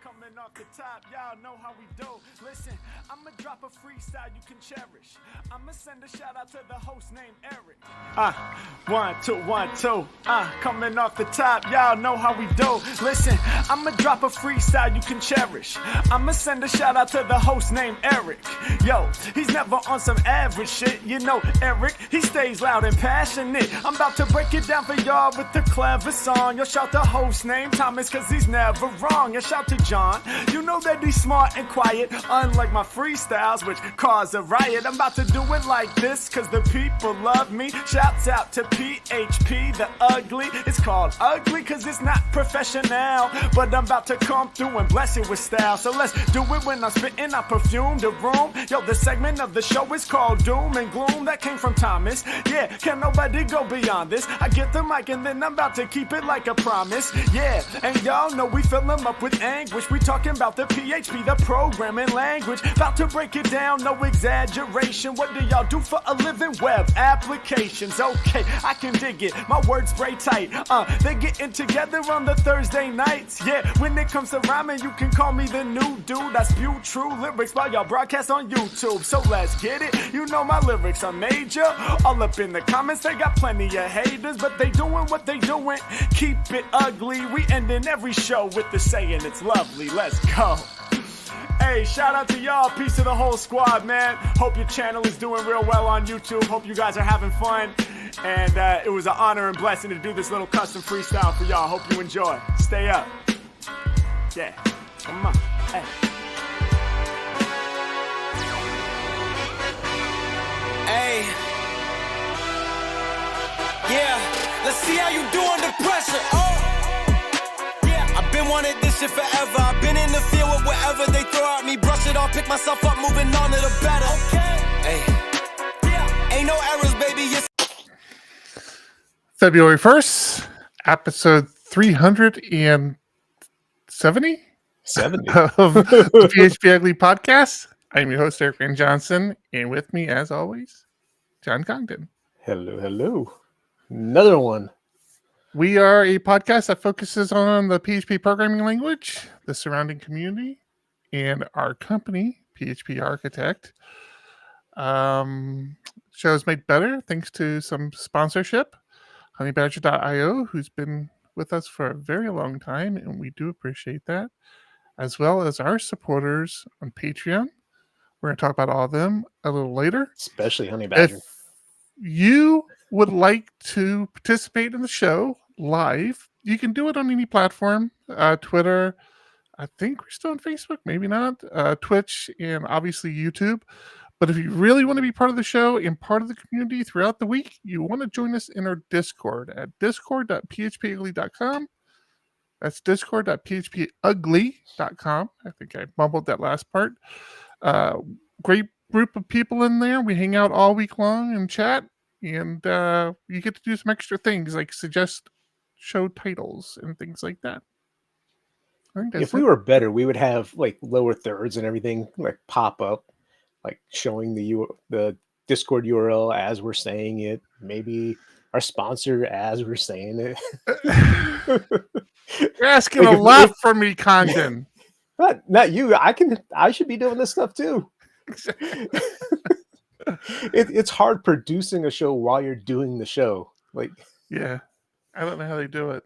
Coming off the top, y'all know how we do. Listen, I'ma drop a freestyle you can cherish. I'ma send a shout out to the host named Eric. 1, 2, 1, 2. Coming off the top, y'all know how we do. Listen, I'ma drop a freestyle you can cherish. I'ma send a shout out to the host named Eric. Yo, he's never on some average shit. You know Eric, he stays loud and passionate. I'm about to break it down for y'all with the clever song. Yo, shout the host named Thomas, cause he's never wrong. And shout to John, you know that he's smart and quiet, unlike my freestyles, which cause a riot. I'm about to do it like this, cause the people love me. Shouts out to PHP, the ugly. It's called ugly, cause it's not professional, but I'm about to come through and bless it with style. So let's do it when I'm spitting, I perfume the room. Yo, the segment of the show is called Doom and Gloom. That came from Thomas. Yeah, can nobody go beyond this? I get the mic and then I'm about to keep it like a promise. Yeah, and y'all know we fill them up with anguish. We talking about the PHP, the programming language. About to break it down, no exaggeration. What do y'all do for a living? Web applications. Okay, I can dig it. My words spray tight. They getting together on the Thursday nights. Yeah, when it comes to rhyming, you can call me the new dude. I spew true lyrics while y'all broadcast on YouTube. So let's get it. You know my lyrics are major. All up in the comments, they got plenty of haters, but they doing what they doing. Keep it ugly. We ending every show with the saying it's lovely. Let's go. Hey, shout out to y'all. Peace to the whole squad, man. Hope your channel is doing real well on YouTube. Hope you guys are having fun. And it was an honor and blessing to do this little custom freestyle for y'all. Hope you enjoy. Stay up. Yeah. Come on. Hey. Hey. Yeah. Let's see how you do under pressure. Oh. I've been wanting this shit forever. I've been in the field with whatever they throw at me. Brush it off, pick myself up, moving on to the better. Okay. Hey. Yeah. Ain't no errors, baby. Yes. February 1st, episode 370 of the PHP Ugly podcast. I'm your host, Eric Van Johnson, and with me, as always, John Congdon. Hello, hello. Another one. We are a podcast that focuses on the PHP programming language, the surrounding community, and our company, PHP Architect. Show is made better thanks to some sponsorship. Honeybadger.io, who's been with us for a very long time, and we do appreciate that, as well as our supporters on Patreon. We're going to talk about all of them a little later. Especially Honeybadger. If you would like to participate in the show live, you can do it on any platform. Twitter, I think we're still on Facebook, maybe not. Twitch, and obviously YouTube. But if you really want to be part of the show and part of the community throughout the week, you want to join us in our Discord at discord.phpugly.com. That's discord.phpugly.com. I think I mumbled that last part. Great group of people in there. We hang out all week long and chat. And you get to do some extra things like suggest show titles and things like that. I think if we were better, we would have like lower thirds and everything like pop up, like showing the Discord URL as we're saying it. Maybe our sponsor as we're saying it. You're asking like a lot from me, Congdon. Not you. I should be doing this stuff too. It's hard producing a show while you're doing the show. Like, yeah, I don't know how they do it.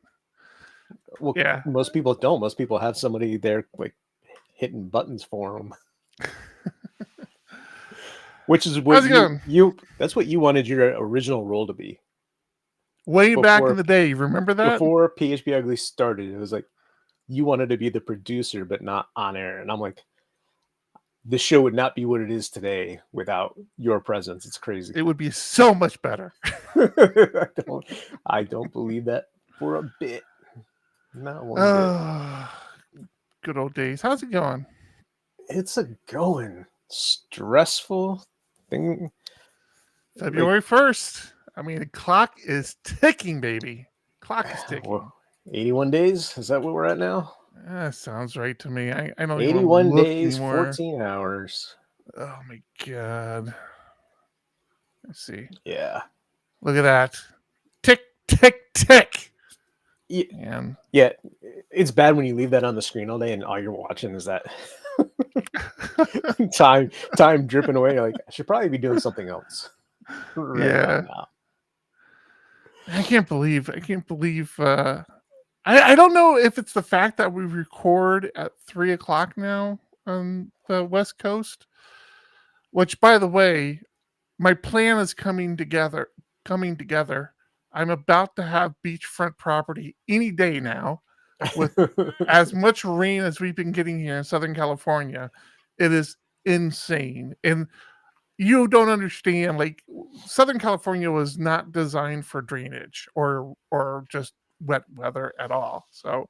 Well, yeah, most people don't. Most people have somebody there like hitting buttons for them. Which is what you that's what you wanted your original role to be. Way back in the day, you remember that? Before PHP Ugly started, it was like you wanted to be the producer, but not on air. And I'm like, the show would not be what it is today without your presence. It's crazy. It would be so much better. I don't believe that for a bit. Not one bit. Good old days. How's it going? It's a going stressful thing. February 1st. I mean, the clock is ticking, baby. Clock is ticking. Well, 81 days? Is that what we're at now? Sounds right to me. I don't 81 days, anymore. 14 hours. Oh my god. Let's see. Yeah. Look at that. Tick, tick, tick. And Yeah, it's bad when you leave that on the screen all day and all you're watching is that time dripping away. You're like, I should probably be doing something else right about yeah, now. I can't believe I don't know if it's the fact that we record at 3 o'clock now on the West Coast, which, by the way, my plan is coming together. I'm about to have beachfront property any day now with as much rain as we've been getting here in Southern California. It is insane. And you don't understand, like, Southern California was not designed for drainage or just wet weather at all. So,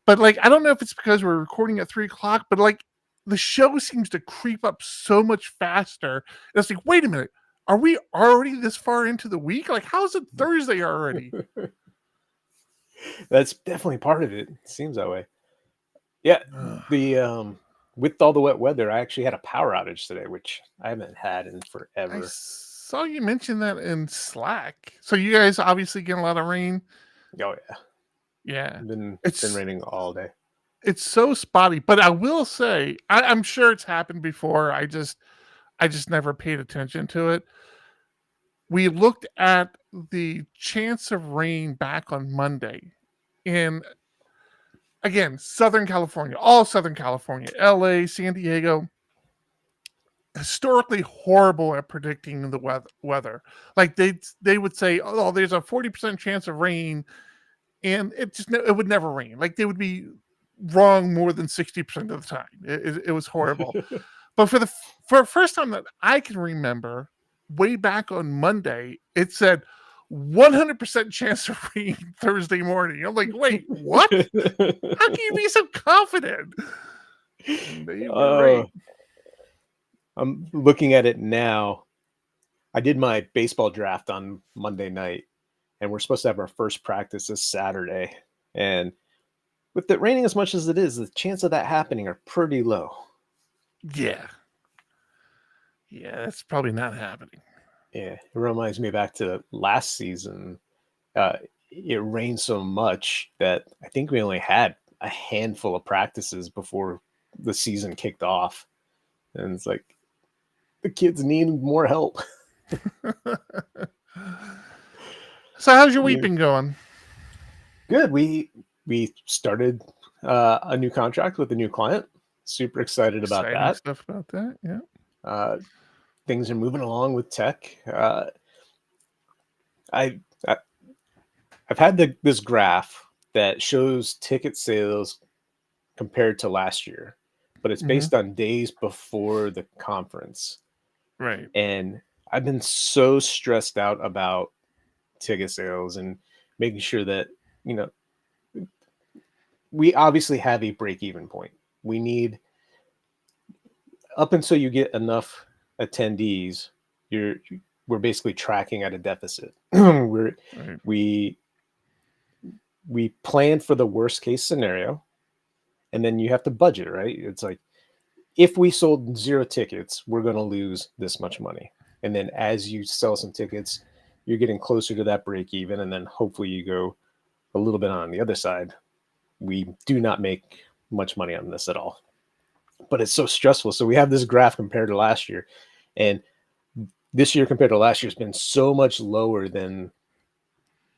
but like, I don't know if it's because we're recording at 3 o'clock, but like, the show seems to creep up so much faster. And it's like, wait a minute, are we already this far into the week? Like, how is it Thursday already? That's definitely part of it. It seems that way. Yeah, the with all the wet weather, I actually had a power outage today, which I haven't had in I forever. saw you mention that in Slack. So you guys obviously get a lot of rain. Oh yeah, Yeah, been it's raining all day. it's so spotty. But I will say, I'm sure it's happened before. I just never paid attention to it. We looked at the chance of rain back on Monday, and again, Southern California, all Southern California, LA, San Diego, historically horrible at predicting the weather. Like, they would say, oh, there's a 40% chance of rain, and it would never rain. Like, they would be wrong more than 60% of the time. It was horrible. But for the first time that I can remember, way back on Monday, it said 100% chance of rain Thursday morning. I'm like, wait, what? How can you be so confident? And they were right. I'm looking at it now. I did my baseball draft on Monday night, and we're supposed to have our first practice this Saturday. And with it raining as much as it is, the chance of that happening are pretty low. Yeah, that's probably not happening. Yeah, it reminds me back to last season. It rained so much that I think we only had a handful of practices before the season kicked off. And it's like, the kids need more help. So how's your week been going? Good. We started a new contract with a new client. Super excited about that. Stuff about that, yeah. Things are moving along with tech. I've had this graph that shows ticket sales compared to last year, but it's based on days before the conference. Right. And I've been so stressed out about ticket sales and making sure that, we obviously have a break-even point. We need, up until you get enough attendees, we're basically tracking at a deficit. We plan for the worst case scenario, and then you have to budget, right? It's like, if we sold 0 tickets, we're going to lose this much money. And then as you sell some tickets, you're getting closer to that break even, and then hopefully you go a little bit on the other side. We do not make much money on this at all, but it's so stressful. So we have this graph compared to last year, and this year compared to last year has been so much lower than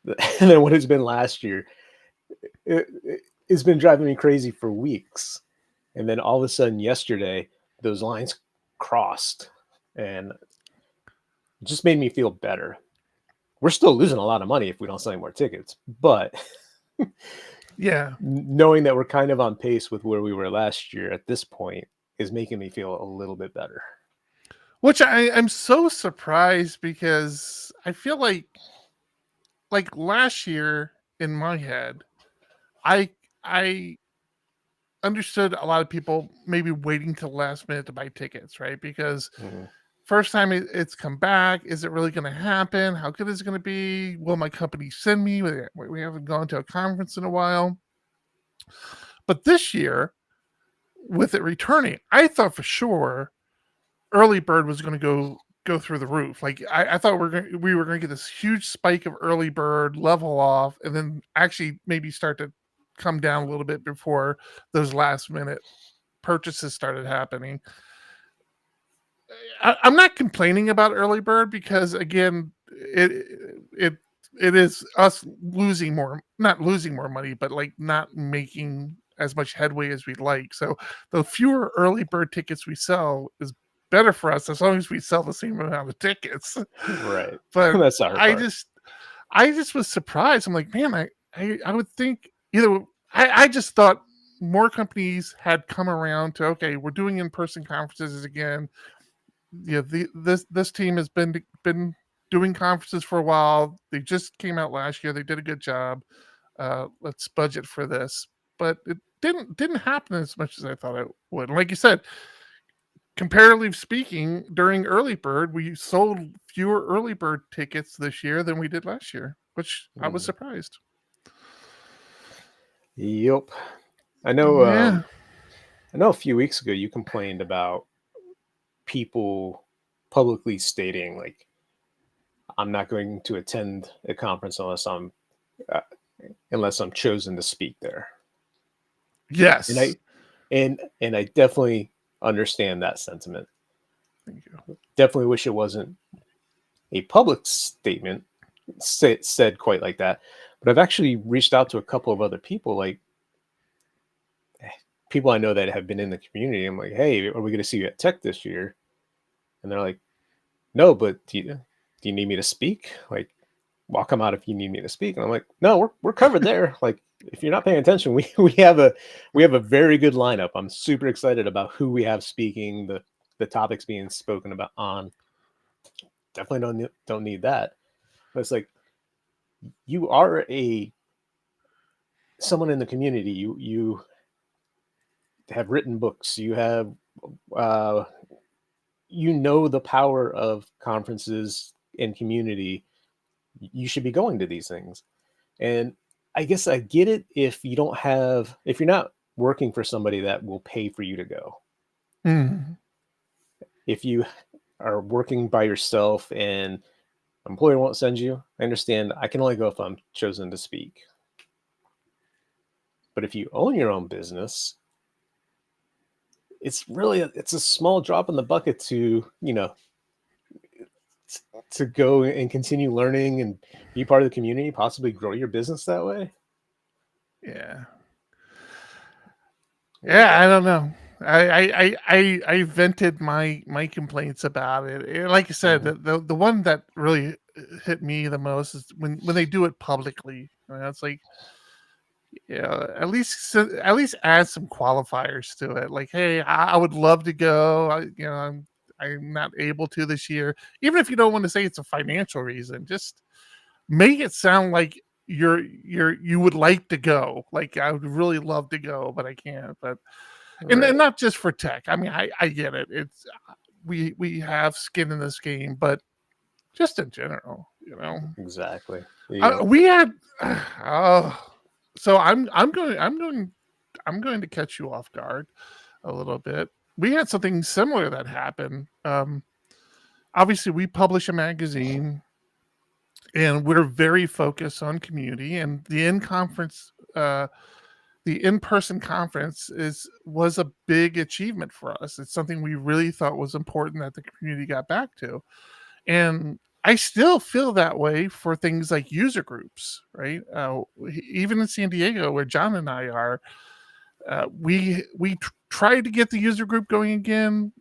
what it's been last year. It's been driving me crazy for weeks. And then all of a sudden yesterday, those lines crossed, and it just made me feel better. We're still losing a lot of money if we don't sell any more tickets, but yeah, knowing that we're kind of on pace with where we were last year at this point is making me feel a little bit better. Which I'm so surprised, because I feel like last year in my head, I understood a lot of people maybe waiting till the last minute to buy tickets, right? Because first time it's come back, is it really going to happen? How good is it going to be? Will my company send me? We haven't gone to a conference in a while. But this year, with it returning, I thought for sure early bird was going to go go through the roof. Like I thought we were going to get this huge spike of early bird, level off, and then actually maybe start to come down a little bit before those last minute purchases started happening. I'm not complaining about early bird because again, it is us not losing more money, but like not making as much headway as we'd like. So the fewer early bird tickets we sell is better for us as long as we sell the same amount of tickets. Right. But That's our I part. just was surprised. I'm like, man, I would think I just thought more companies had come around to, okay, we're doing in-person conferences again. Yeah, this team has been doing conferences for a while. They just came out last year. They did a good job. Let's budget for this, but it didn't happen as much as I thought it would. Like you said, comparatively speaking, during early bird, we sold fewer early bird tickets this year than we did last year, which I was surprised. Yep. I know. Yeah. I know. A few weeks ago, you complained about people publicly stating, like, "I'm not going to attend a conference unless I'm chosen to speak there." Yes. And I definitely understand that sentiment. Thank you. Definitely wish it wasn't a public statement said quite like that. But I've actually reached out to a couple of other people, like people I know that have been in the community. I'm like, hey, are we going to see you at Tech this year? And they're like, no, but do you need me to speak? Like, well, I'll come out if you need me to speak. And I'm like, no, we're covered there. Like, if you're not paying attention, we have a very good lineup. I'm super excited about who we have speaking, the topics being spoken about on. Definitely don't need that. But it's like, you are someone in the community. You have written books. You have the power of conferences and community. You should be going to these things. And I guess I get it if you're not working for somebody that will pay for you to go. Mm-hmm. If you are working by yourself and an employer won't send you, I understand. I can only go if I'm chosen to speak. But if you own your own business, it's a small drop in the bucket to go and continue learning and be part of the community, possibly grow your business that way. Yeah, I don't know. I vented my complaints about it. And like I said, the one that really hit me the most is when they do it publicly. It's like, at least add some qualifiers to it. Like, hey, I would love to go. I'm not able to this year. Even if you don't want to say it's a financial reason, just make it sound like you would like to go. Like, I would really love to go, but I can't. But and not just for tech. I mean, I get it. It's we have skin in this game, but just in general, Exactly. We had so I'm going to catch you off guard a little bit. We had something similar that happened. Obviously, we publish a magazine, and we're very focused on community. And the in-person conference was a big achievement for us. It's something we really thought was important that the community got back to, and I still feel that way for things like user groups, right? Even in San Diego, where John and I are, we tried to get the user group going again.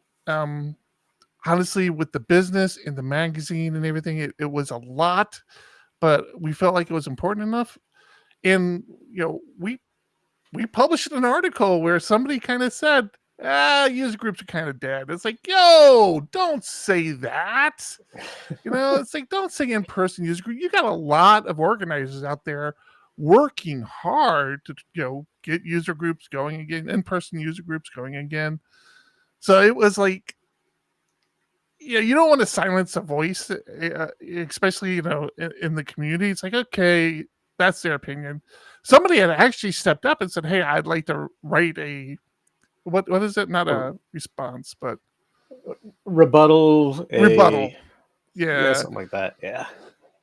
Honestly, with the business and the magazine and everything, it was a lot, but we felt like it was important enough. And we published an article where somebody kind of said, user groups are kind of dead. It's like, yo, don't say that. It's like, don't say in-person user group. You got a lot of organizers out there working hard to get user groups going again, in-person user groups going again. So it was like, you don't want to silence a voice, especially in the community. It's like, okay, that's their opinion. Somebody had actually stepped up and said, hey, I'd like to write a what is it? Not a response, but rebuttal, Rebuttal. yeah, Yeah. something like that. Yeah.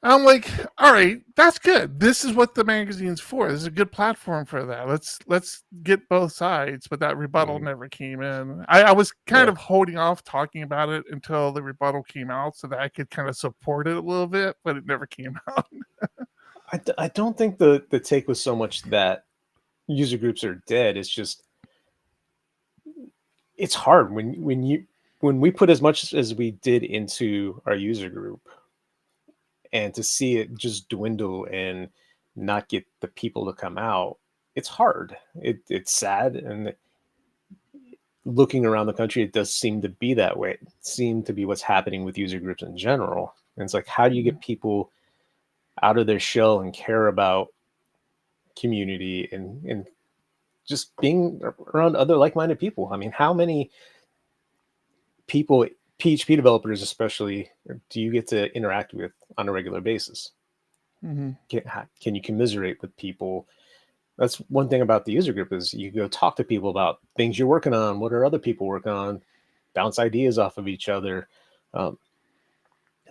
I'm like, all right, that's good. This is what the magazine's for. This is a good platform for that. Let's get both sides. But that rebuttal Mhm. never came in. I was kind Yeah. of holding off talking about it until the rebuttal came out so that I could kind of support it a little bit, but it never came out. I don't think the take was so much that user groups are dead. It's just it's hard when we put as much as we did into our user group, and to see it just dwindle and not get the people to come out. It's hard. It's sad, and looking around the country, it does seem to be that way. It seem to be what's happening with user groups in general. And it's like, how do you get people out of their shell and care about community and just being around other like-minded people? I mean, how many people, PHP developers especially, do you get to interact with on a regular basis? Mm-hmm. Can you commiserate with people? That's one thing about the user group, is you go talk to people about things you're working on. What are other people working on? Bounce ideas off of each other. I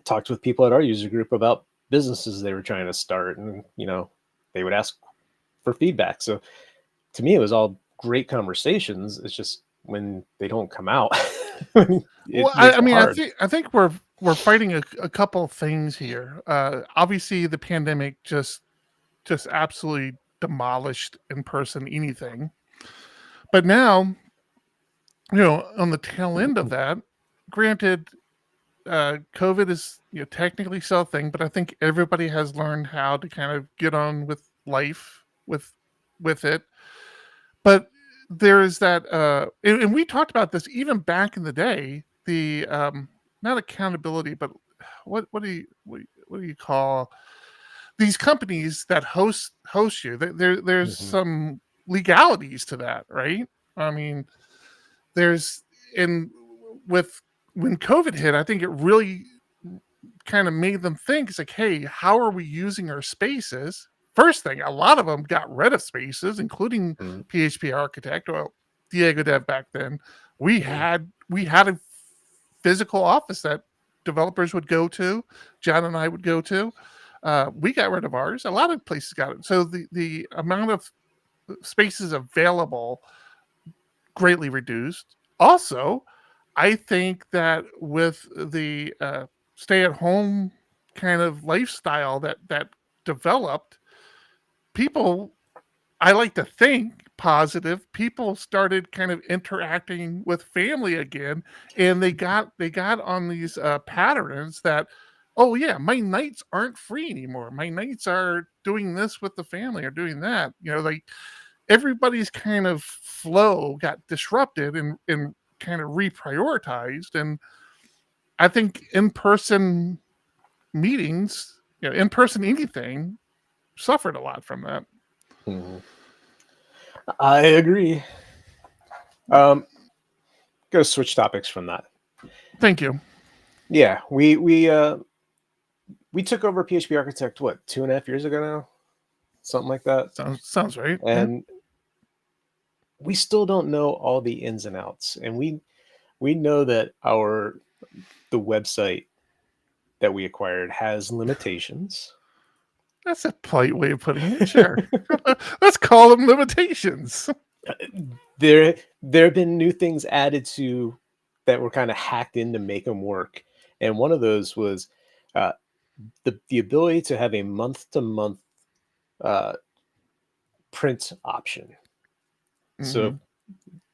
talked with people at our user group about businesses they were trying to start, and they would ask for feedback. So to me, it was all great conversations. It's just when they don't come out, it Well, makes I it mean, hard. I think we're fighting a couple of things here. Obviously, the pandemic just absolutely demolished in person anything. But now, on the tail end of that, granted, COVID is technically still a thing, but I think everybody has learned how to kind of get on with life with it. But there is that, and we talked about this even back in the day. The not accountability, but what do you call these companies that host you? There's Mhm. some legalities to that, right? I mean, there's in with when COVID hit, I think it really kind of made them think. It's like, hey, how are we using our spaces? First thing, a lot of them got rid of spaces, including Mhm. PHP Architect. Well, Diego Dev back then, we Mhm. had a physical office that developers would go to. John and I would go to. We got rid of ours. A lot of places got it. So the amount of spaces available greatly reduced. Also, I think that with the stay-at-home kind of lifestyle that developed, people, I like to think positive, people started kind of interacting with family again, and they got on these patterns that, oh yeah, my nights aren't free anymore. My nights are doing this with the family or doing that. Like everybody's kind of flow got disrupted and kind of reprioritized. And I think in-person meetings, in-person anything suffered a lot from that. Mhm. I agree. Um, Go switch topics from that. Thank you. Yeah, we took over PHP Architect, what, 2.5 years ago now, something like that, Sounds right. Yeah. and we still don't know all the ins and outs. And we know that the website that we acquired has limitations. That's a polite way of putting it. Sure. Let's call them limitations. There have been new things added to that were kind of hacked in to make them work, and one of those was uh, the ability to have a month-to-month uh, print option. So Mhm.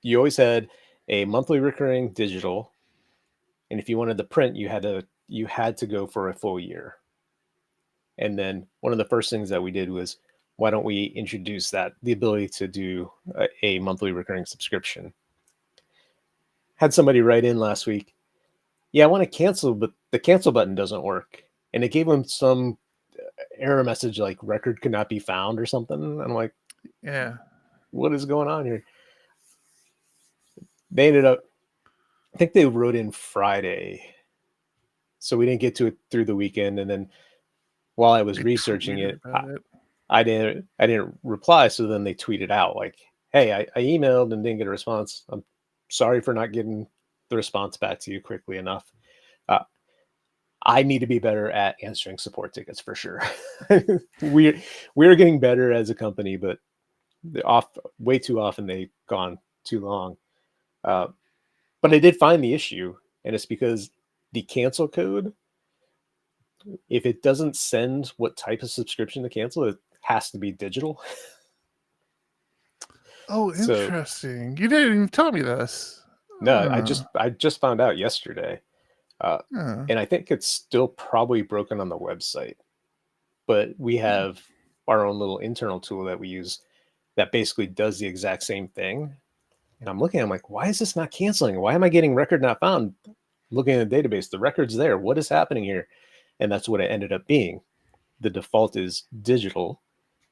you always had a monthly recurring digital, and if you wanted to print, you had to go for a full year. And then one of the first things that we did was, why don't we introduce the ability to do a monthly recurring subscription? Had somebody write in last week, yeah, I want to cancel, but the cancel button doesn't work. And it gave them some error message like record could not be found or something. And I'm like, Yeah. what is going on here? They ended up, I think they wrote in Friday. So we didn't get to it through the weekend. And then while I was They researching tweeted it, about it. I didn't reply. So then they tweeted out like, hey, I emailed and didn't get a response. I'm sorry for not getting the response back to you quickly enough. I need to be better at answering support tickets for sure. We're getting better as a company, but way too often they've gone too long. But I did find the issue, and it's because the cancel code, if it doesn't send what type of subscription to cancel, it has to be digital. Oh, So- interesting. You didn't even tell me this. No, Huh. I just found out yesterday. Huh. And I think it's still probably broken on the website. But we have our own little internal tool that we use that basically does the exact same thing. And I'm looking, I'm like, why is this not canceling? Why am I getting record not found? Looking at the database, the record's there. What is happening here? And that's what it ended up being. The default is digital,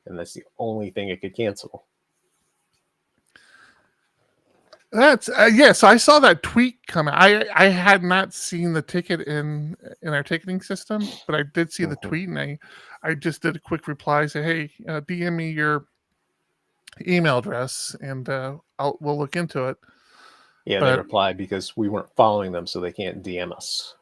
and that's the only thing it could cancel. That's yes, I saw that tweet come out. I had not seen the ticket in our ticketing system, but I did see the tweet, and I just did a quick reply, say, hey, DM me your email address, and we'll look into it. Yeah, But- they replied because we weren't following them, so they can't DM us.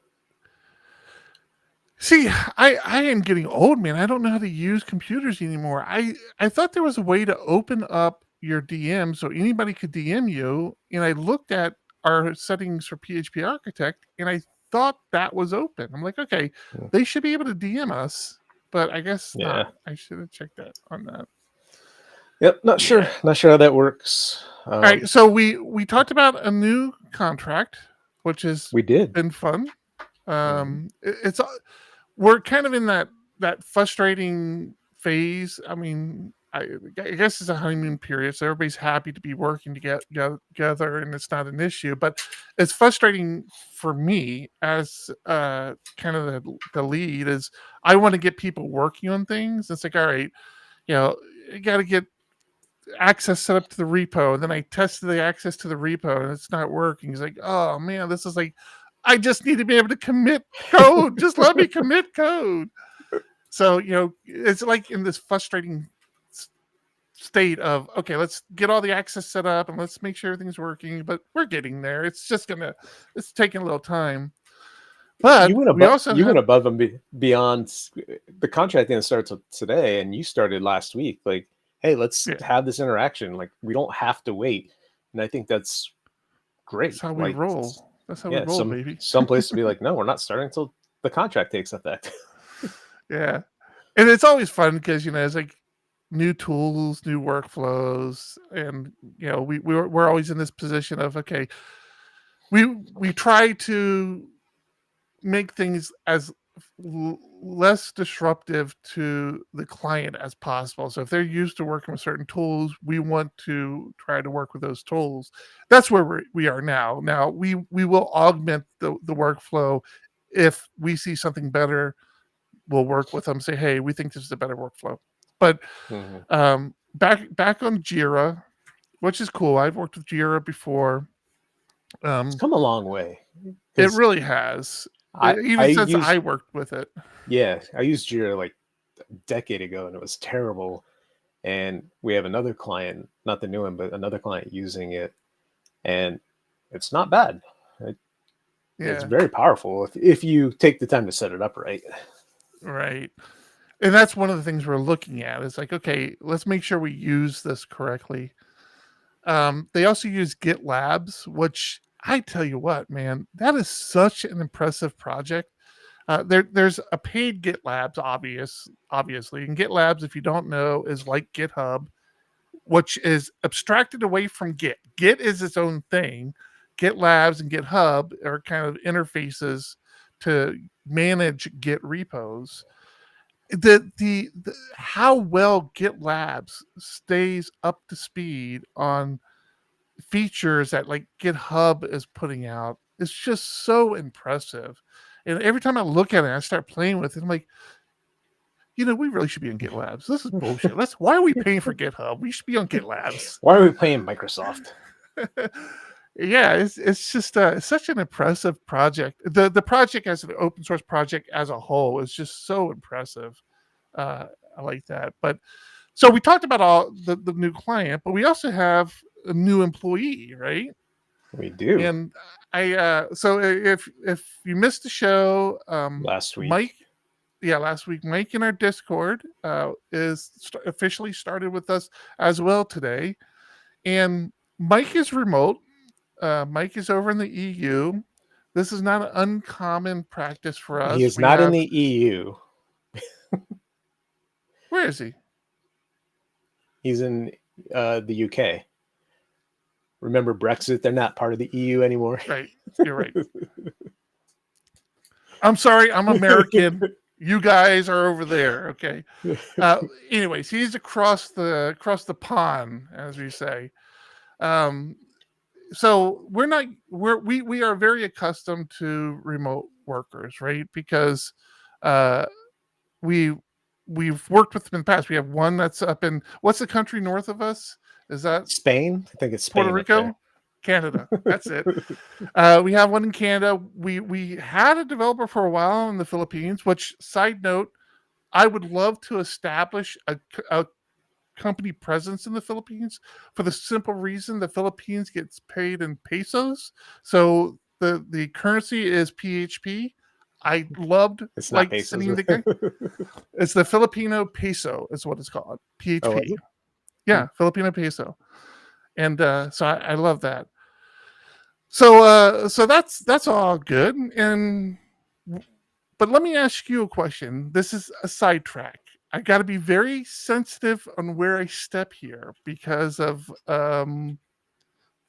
See, I am getting old, man. I don't know how to use computers anymore. I thought there was a way to open up your DM so anybody could DM you, and I looked at our settings for PHP Architect, and I thought that was open. I'm like, okay, Yeah. they should be able to DM us, but I guess Yeah. not. I should have checked that on that. Yep, not sure how that works. All right, so we talked about a new contract, which has We did. been fun. It's we're kind of in that frustrating phase. I mean, I guess it's a honeymoon period, so everybody's happy to be working together, and it's not an issue. But it's frustrating for me as kind of the lead. Is I want to get people working on things. It's like, all right, you got to get access set up to the repo, and then I tested the access to the repo, and it's not working. He's like, oh man, this is like, I just need to be able to commit code. Just let me commit code. So, it's like in this frustrating state of, okay, let's get all the access set up and let's make sure everything's working, but we're getting there. It's it's taking a little time. But you went we also went above and beyond. The contract didn't start today, and you started last week. Like, hey, let's have this interaction. Like, we don't have to wait. And I think that's great. That's how we roll. That's how we roll, baby. Some place to be like, no, we're not starting until the contract takes effect. Yeah. And it's always fun because, it's like new tools, new workflows. And, we're always in this position of, okay, we try to make things as less disruptive to the client as possible. So if they're used to working with certain tools, we want to try to work with those tools. That's where we are now. Now we will augment the workflow. If we see something better, we'll work with them, say, hey, we think this is a better workflow. But back on Jira, which is cool. I've worked with Jira before. It's come a long way. It really has. Since I worked with it. Yeah, I used Jira like a decade ago, and it was terrible. And we have another client, not the new one, but another client using it, and it's not bad. It's very powerful if you take the time to set it up right. Right. And that's one of the things we're looking at. It's like, okay, let's make sure we use this correctly. They also use GitLabs, which I tell you what, man, that is such an impressive project. There's a paid GitLabs, obviously. And GitLabs, if you don't know, is like GitHub, which is abstracted away from Git. Git is its own thing. GitLabs and GitHub are kind of interfaces to manage Git repos. The how well GitLabs stays up to speed on features that like GitHub is putting out, it's just so impressive. And every time I look at it, I start playing with it. I'm like, we really should be on GitLabs. This is bullshit. Why are we paying for GitHub? We should be on GitLabs. Why are we paying Microsoft? Yeah, it's just such an impressive project. The project as an open source project as a whole is just so impressive. I like that. But so we talked about all the new client, but we also have a new employee, right? We do. And so if you missed the show, Last week. last week, Mike in our Discord officially started with us as well today. And Mike is remote. Mike is over in the EU. This is not an uncommon practice for us. He is not in the EU. Where is he? He's in the UK. Remember Brexit? They're not part of the EU anymore. Right. You're right. I'm sorry. I'm American. You guys are over there. Okay. Anyways, he's across the pond, as we say. So we are very accustomed to remote workers, right? Because we've worked with them in the past. We have one that's up in, what's the country north of us? Is that Spain? I think it's Spain. Puerto Rico? Canada. That's it. We have one in Canada. We had a developer for a while in the Philippines, which, side note, I would love to establish a company presence in the Philippines for the simple reason the Philippines gets paid in pesos. So the currency is PHP. I loved it's not sending the guy. It's the Filipino peso is what it's called. PHP. Oh, yeah, Filipino peso. And so I love that. So that's all good. But let me ask you a question. This is a sidetrack. I got to be very sensitive on where I step here because of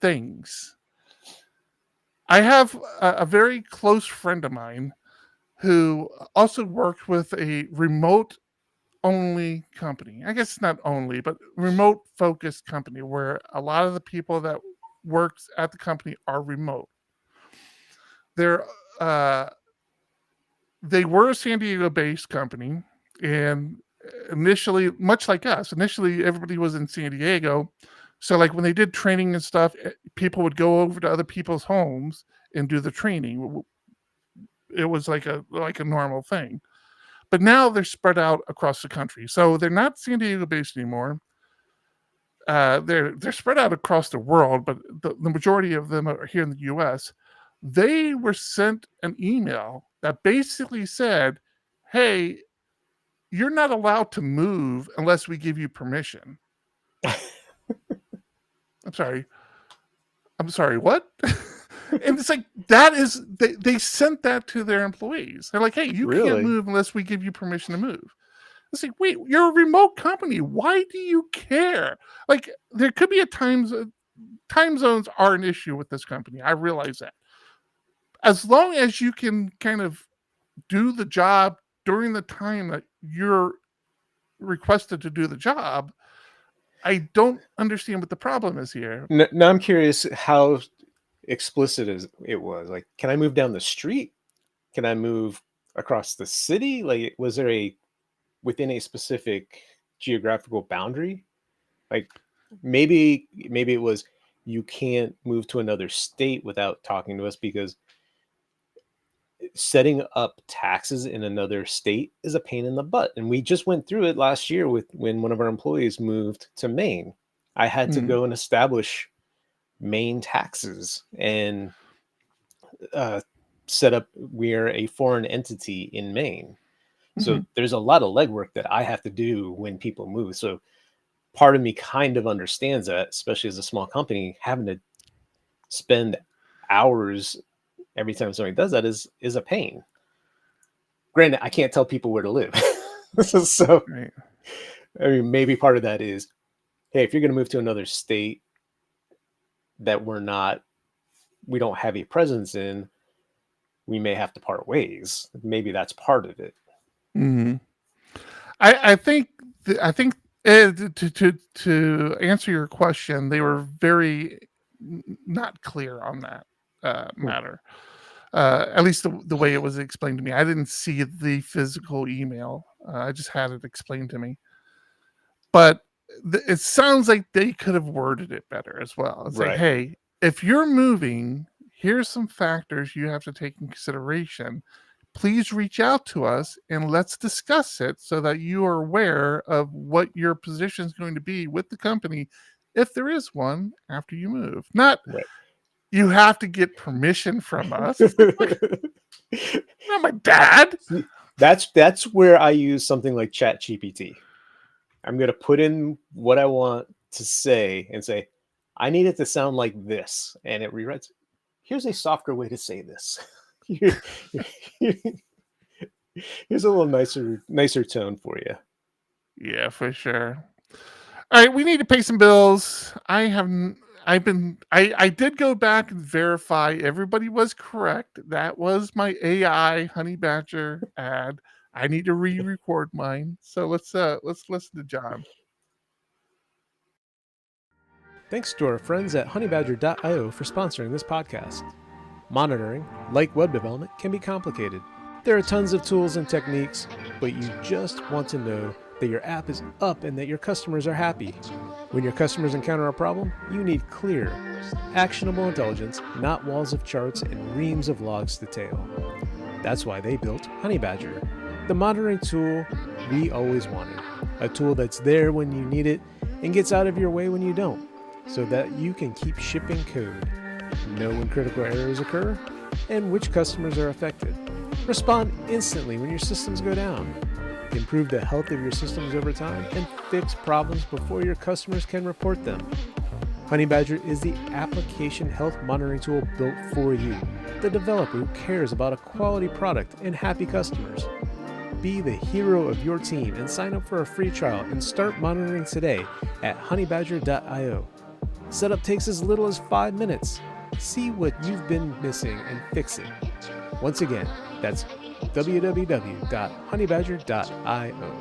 things. I have a very close friend of mine who also worked with a remote only company. I guess not only, but remote focused company where a lot of the people that works at the company are remote. They were a San Diego based company, and initially, much like us, everybody was in San Diego. So like when they did training and stuff, people would go over to other people's homes and do the training. It was like a normal thing. But now they're spread out across the country. So they're not San Diego based anymore. They're spread out across the world, but the majority of them are here in the US. They were sent an email that basically said, hey, you're not allowed to move unless we give you permission. I'm sorry, what? And it's like, that is, they sent that to their employees. They're like, hey, you can't move unless we give you permission to move. It's like, wait, you're a remote company. Why do you care? Like, there could be time zones are an issue with this company. I realize that. As long as you can kind of do the job during the time that you're requested to do the job, I don't understand what the problem is here. Now I'm curious how explicit it was. Like, can I move down the street? Can I move across the city? Like, was there within a specific geographical boundary? Like, maybe it was, you can't move to another state without talking to us, because setting up taxes in another state is a pain in the butt. And we just went through it last year when one of our employees moved to Maine. I had to go and establish Maine taxes and set up, we're a foreign entity in Maine. So there's a lot of legwork that I have to do when people move. So part of me kind of understands that, especially as a small company, having to spend hours every time somebody does that is a pain. Granted, I can't tell people where to live. So, right. I mean, maybe part of that is, hey, if you're going to move to another state that we don't have a presence in, we may have to part ways. Maybe that's part of it. Mm-hmm. I think to answer your question, they were very not clear on that matter. At least the way it was explained to me. I didn't see the physical email. I just had it explained to me. But it sounds like they could have worded it better as well. It's like, hey, if you're moving, here's some factors you have to take in consideration. Please reach out to us and let's discuss it so that you are aware of what your position is going to be with the company, if there is one, after you move. Not, you have to get permission from us. It's like, not my dad. That's where I use something like ChatGPT. I'm going to put in what I want to say and say, I need it to sound like this. And it rewrites, here's a softer way to say this. Here's a little nicer tone for you. Yeah, for sure. All right, we need to pay some bills. I did go back and verify everybody was correct. That was my AI Honey Badger ad. I need to re-record mine. So let's listen to John. Thanks to our friends at honeybadger.io for sponsoring this podcast. Monitoring, like web development, can be complicated. There are tons of tools and techniques, but you just want to know that your app is up and that your customers are happy. When your customers encounter a problem, you need clear, actionable intelligence, not walls of charts and reams of logs to tail. That's why they built Honeybadger, the monitoring tool we always wanted. A tool that's there when you need it and gets out of your way when you don't, so that you can keep shipping code, know when critical errors occur, and which customers are affected. Respond instantly when your systems go down. Improve the health of your systems over time, and fix problems before your customers can report them. Honeybadger is the application health monitoring tool built for you, the developer who cares about a quality product and happy customers. Be the hero of your team and sign up for a free trial and start monitoring today at honeybadger.io. Setup takes as little as 5 minutes. See what you've been missing and fix it. Once again, that's www.honeybadger.io.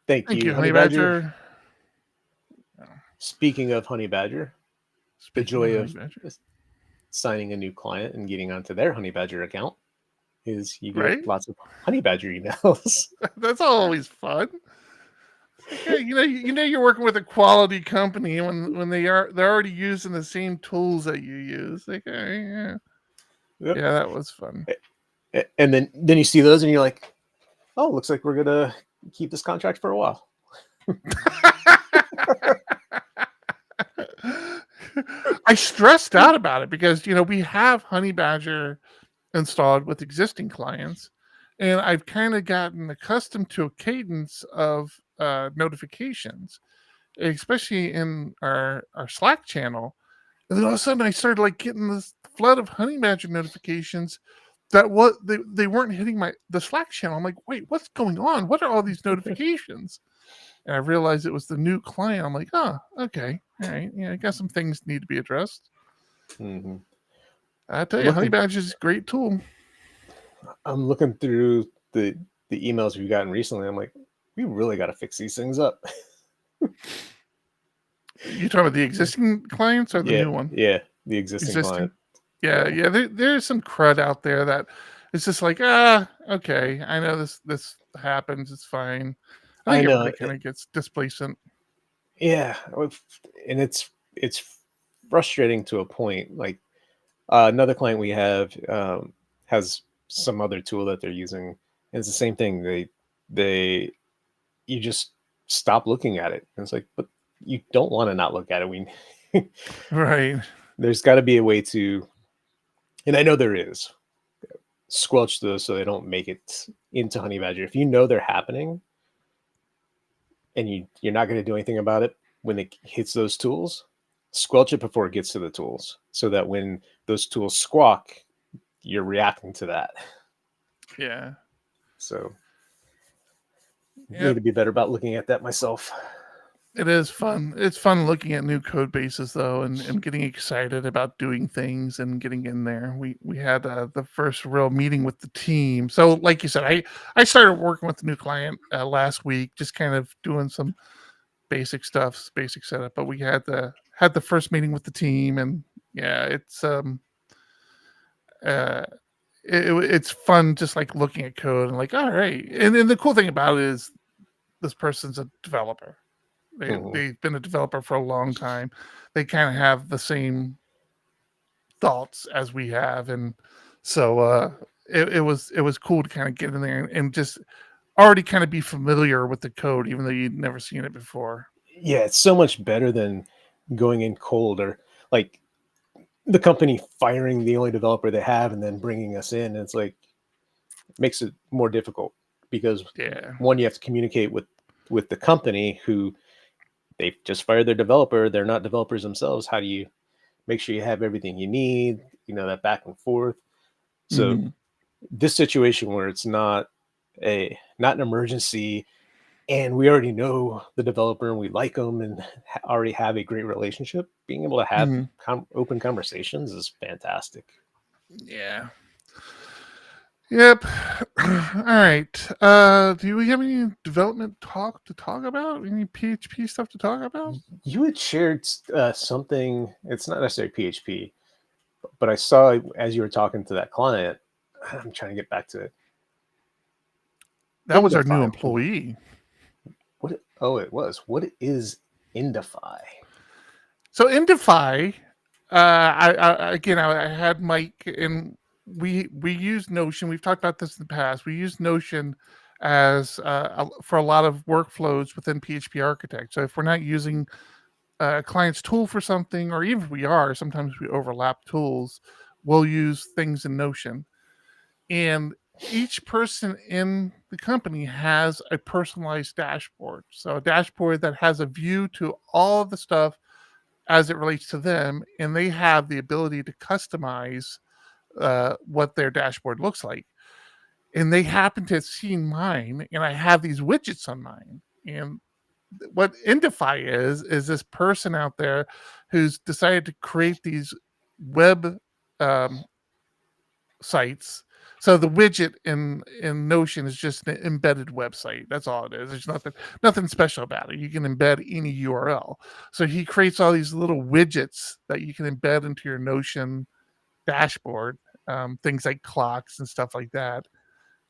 Thank you, Honey Badger. Speaking of Honey Badger, the joy of signing a new client and getting onto their Honey Badger account is you get lots of Honey Badger emails. That's always fun. Okay, you know you're working with a quality company when they're already using the same tools that you use. Like, yeah, that was fun. And then you see those and you're like, oh, looks like we're gonna keep this contract for a while. I stressed out about it because we have Honey Badger installed with existing clients, and I've kind of gotten accustomed to a cadence of notifications, especially in our Slack channel. And then all of a sudden I started getting this flood of Honey Badger notifications that they weren't hitting the Slack channel. I'm like, wait, what's going on? What are all these notifications? And I realized it was the new client. I'm like, oh, okay, all right, I guess some things need to be addressed. Mm-hmm. I tell you, Honey Badger is a great tool. I'm looking through the emails we've gotten recently. I'm like, we really got to fix these things up. You talking about the existing clients or the new one? Yeah, the existing client. Yeah. There's some crud out there that it's just like, okay, I know this happens. It's fine. I think everybody kind of gets displacement. Yeah, and it's frustrating to a point. Like another client we have has some other tool that they're using, and it's the same thing. You just stop looking at it, and it's like, but you don't want to not look at it. Right. There's got to be a way to, and I know there is, squelch those so they don't make it into Honey Badger. If you know they're happening, and you're not going to do anything about it when it hits those tools, squelch it before it gets to the tools, so that when those tools squawk, you're reacting to that. Yeah. So I need to be better about looking at that myself. It is fun. It's fun looking at new code bases though, and getting excited about doing things and getting in there. We had the first real meeting with the team. So like you said, I started working with the new client last week, just kind of doing some basic stuff, basic setup. But we had the first meeting with the team, and it's it's fun just like looking at code and like, all right. And the cool thing about it is this person's a developer. They've been a developer for a long time. They kind of have the same thoughts as we have, and so it was cool to kind of get in there and just already kind of be familiar with the code, even though you'd never seen it before. Yeah, it's so much better than going in cold, or like the company firing the only developer they have and then bringing us in. It's like makes it more difficult because Yeah. one, you have to communicate with the company who they've just fired their developer. They're not developers themselves. How do you make sure you have everything you need? That back and forth. So Mhm. this situation where it's not an emergency, and we already know the developer and we like them and already have a great relationship, being able to have Mhm. open conversations is fantastic. Yeah. Yep. All right. Do we have any development to talk about? Any PHP stuff to talk about? You had shared something. It's not necessarily PHP, but I saw as you were talking to that client. I'm trying to get back to it. That was our new Indify. employee. What? Oh, it was. What is Indify? So in Defy, I had Mike, and we use Notion. We've talked about this in the past. We use Notion as for a lot of workflows within PHP Architect. So if we're not using a client's tool for something, or even if we are, sometimes we overlap tools. We'll use things in Notion, and each person in the company has a personalized dashboard. So a dashboard that has a view to all of the stuff as it relates to them, and they have the ability to customize what their dashboard looks like. And they happen to have seen mine, and I have these widgets on mine. And what Indify is this person out there who's decided to create these web um, sites. So the widget in Notion is just an embedded website. That's all it is. There's nothing special about it. You can embed any URL. So he creates all these little widgets that you can embed into your Notion dashboard, things like clocks and stuff like that.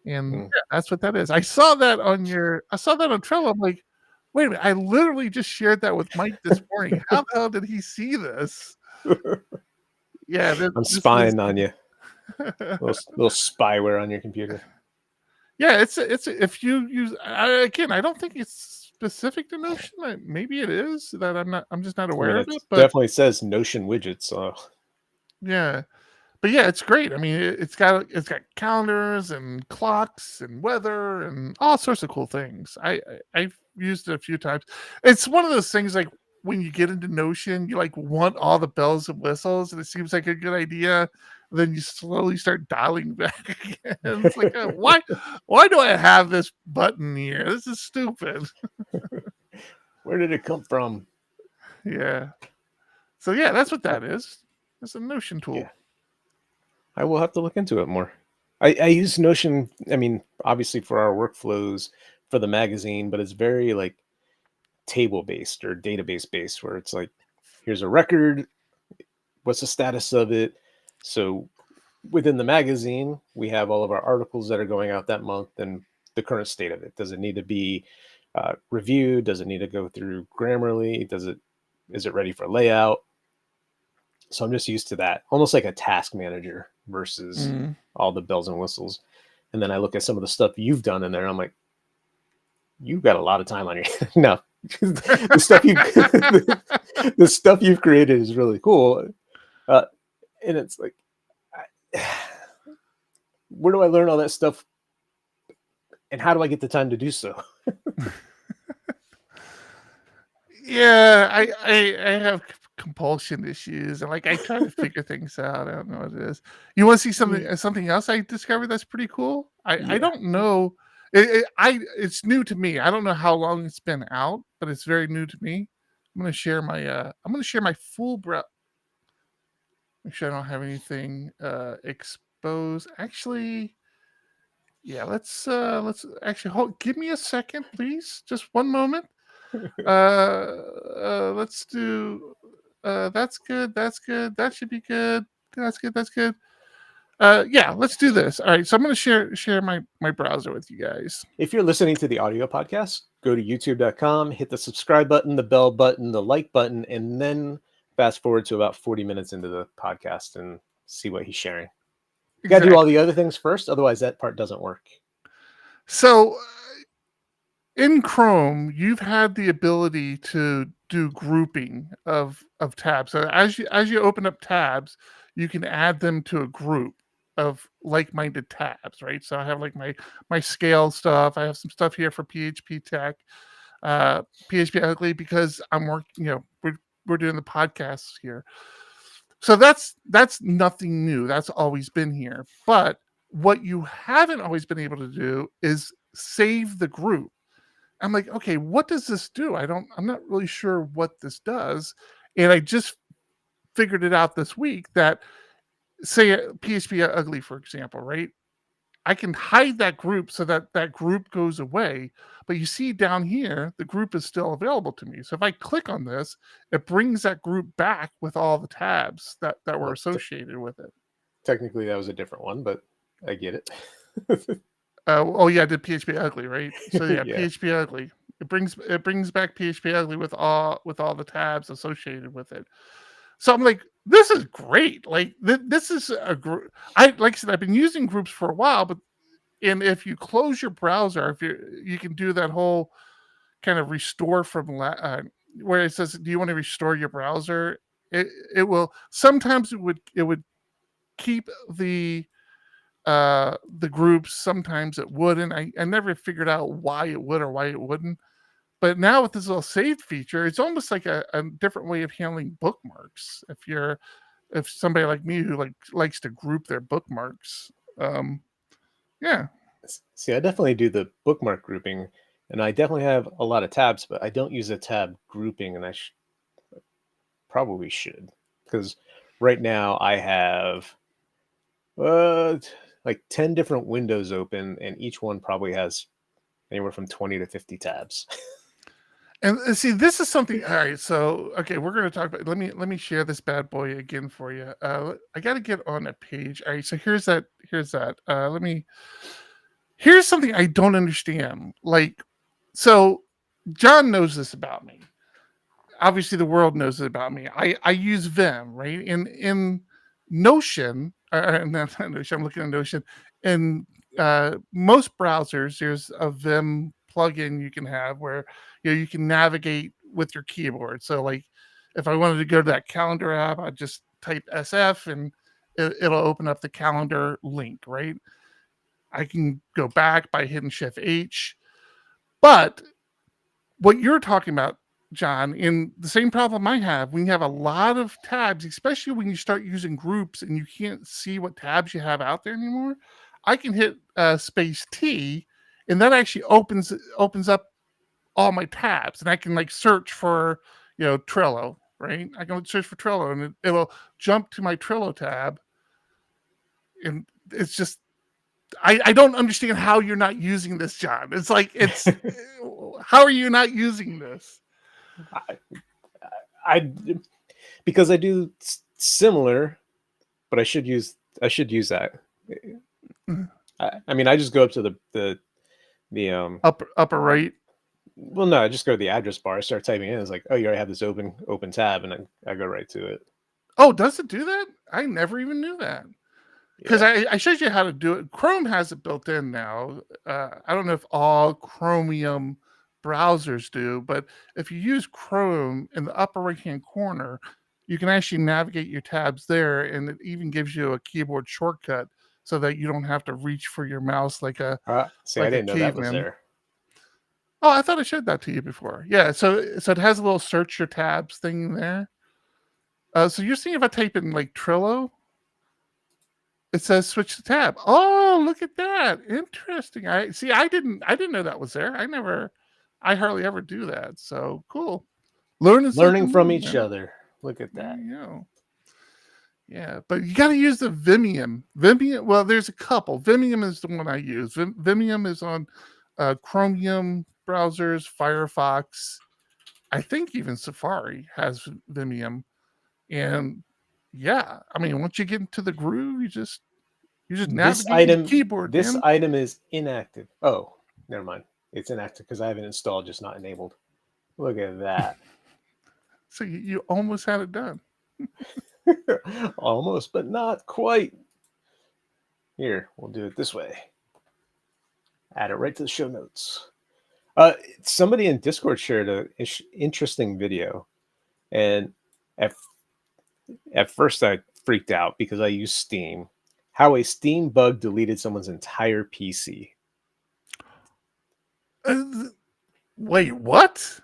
And yeah, that's what that is. I saw that on Trello. I'm like, wait a minute, I literally just shared that with Mike this morning. How the hell did he see this? Yeah, I'm this is spying on you. little spyware on your computer. Yeah, it's if you use again, I don't think it's specific to Notion. Maybe it is that I'm just not I aware mean, of it it. But definitely says Notion widgets. So yeah, but yeah, it's great. I mean, it's got calendars and clocks and weather and all sorts of cool things. I've used it a few times. It's one of those things like when you get into Notion, you like want all the bells and whistles, and it seems like a good idea. Then you slowly start dialing back again. It's like, why do I have this button here? This is stupid. where did it come from? Yeah. So yeah, that's what that is. It's a Notion tool. Yeah. I will have to look into it more. I use Notion, I mean, obviously for our workflows for the magazine, but it's very like table based or database based, where it's like, here's a record, what's the status of it? So within the magazine, we have all of our articles that are going out that month and the current state of it. Does it need to be reviewed? Does it need to go through Grammarly? Is it ready for layout? So I'm just used to that, almost like a task manager versus all the bells and whistles. And then I look at some of the stuff you've done in there. I'm like, you've got a lot of time on your no. the stuff you've created is really cool, and it's like, where do I learn all that stuff, and how do I get the time to do so? Yeah, I have compulsion issues, and like I try to figure things out. I don't know what it is. You want to see something else I discovered that's pretty cool? I don't know. It's new to me. I don't know how long it's been out, but it's very new to me. I'm gonna share my full browser. Make sure I don't have anything exposed. Actually, yeah, let's actually give me a second, please. Just one moment. Let's do that's good. That should be good. That's good. Yeah, let's do this. All right, so I'm going to share my browser with you guys. If you're listening to the audio podcast, go to youtube.com, hit the subscribe button, the bell button, the like button, and then fast forward to about 40 minutes into the podcast and see what he's sharing. You got to do all the other things first, otherwise that part doesn't work. So in Chrome, you've had the ability to do grouping of tabs. So as you open up tabs, you can add them to a group of like-minded tabs, right? So I have like my scale stuff. I have some stuff here for PHP Tech, PHP Ugly, because I'm working. We're doing the podcasts here. So that's nothing new. That's always been here. But what you haven't always been able to do is save the group. I'm like, okay, what does this do? I'm not really sure what this does. And I just figured it out this week that, say, PHP Ugly, for example, right? I can hide that group so that that group goes away. But you see down here, the group is still available to me. So if I click on this, it brings that group back with all the tabs that were Well, associated with it. Technically, that was a different one, but I get it. Oh yeah, I did PHP Ugly, right? So yeah, Yeah. PHP Ugly. It brings back PHP Ugly with all the tabs associated with it. So I'm like, this is great. Like this is a group. Like I said, I've been using groups for a while, but if you close your browser, if you can do that whole kind of restore from where it says, do you want to restore your browser? It will. Sometimes it would keep the groups. Sometimes it wouldn't. I never figured out why it would or why it wouldn't. But now with this little saved feature, it's almost like a different way of handling bookmarks. If somebody like me who likes to group their bookmarks, yeah. See, I definitely do the bookmark grouping, and I definitely have a lot of tabs, but I don't use a tab grouping, and I probably should, because right now I have like 10 different windows open, and each one probably has anywhere from 20 to 50 tabs. And see, this is something. All right, so okay, we're going to talk about. Let me share this bad boy again for you. I got to get on a page. All right, so here's that. Here's something I don't understand. Like, so John knows this about me. Obviously, the world knows it about me. I use Vim, right? In Notion, not Notion. I'm looking at Notion. In most browsers, there's a Vim plugin you can have where you can navigate with your keyboard. So like if I wanted to go to that calendar app, I'd just type SF and it'll open up the calendar link, right? I can go back by hitting Shift H. But what you're talking about, John, in the same problem I have, when you have a lot of tabs, especially when you start using groups and you can't see what tabs you have out there anymore, I can hit space T, and that actually opens up all my tabs, and I can like search for Trello, right? I can search for Trello, and it'll jump to my Trello tab, and it's just I don't understand how you're not using this, John. It's like how are you not using this? I because I do similar, but I should use that. I mean, I just go up to the upper right. Well, no, I just go to the address bar. I start typing in. It's like, oh, you already have this open tab, and I go right to it. Oh, does it do that? I never even knew that. Because I showed you how to do it. Chrome has it built in now. I don't know if all Chromium browsers do, but if you use Chrome in the upper right-hand corner, you can actually navigate your tabs there, and it even gives you a keyboard shortcut so that you don't have to reach for your mouse like a see, I didn't know that was there. Oh, I thought I showed that to you before. Yeah, so it has a little search your tabs thing there. So you're seeing if I type in like Trello, it says switch the tab. Oh, look at that. Interesting. I didn't know that was there. I hardly ever do that. So cool. Learning from each other. Look at that. There you go. Yeah, but you got to use the Vimium. Well, there's a couple. Vimium is the one I use. Vimium is on Chromium browsers, Firefox. I think even Safari has Vimium. And yeah, I mean, once you get into the groove, you just navigate the keyboard. This item is inactive. Oh, never mind. It's inactive because I have it installed, just not enabled. Look at that. So you almost had it done. Almost, but not quite. Here, we'll do it this way. Add it right to the show notes. Somebody in Discord shared a interesting video, and at first I freaked out because I use Steam. How a Steam bug deleted someone's entire PC. Wait, what?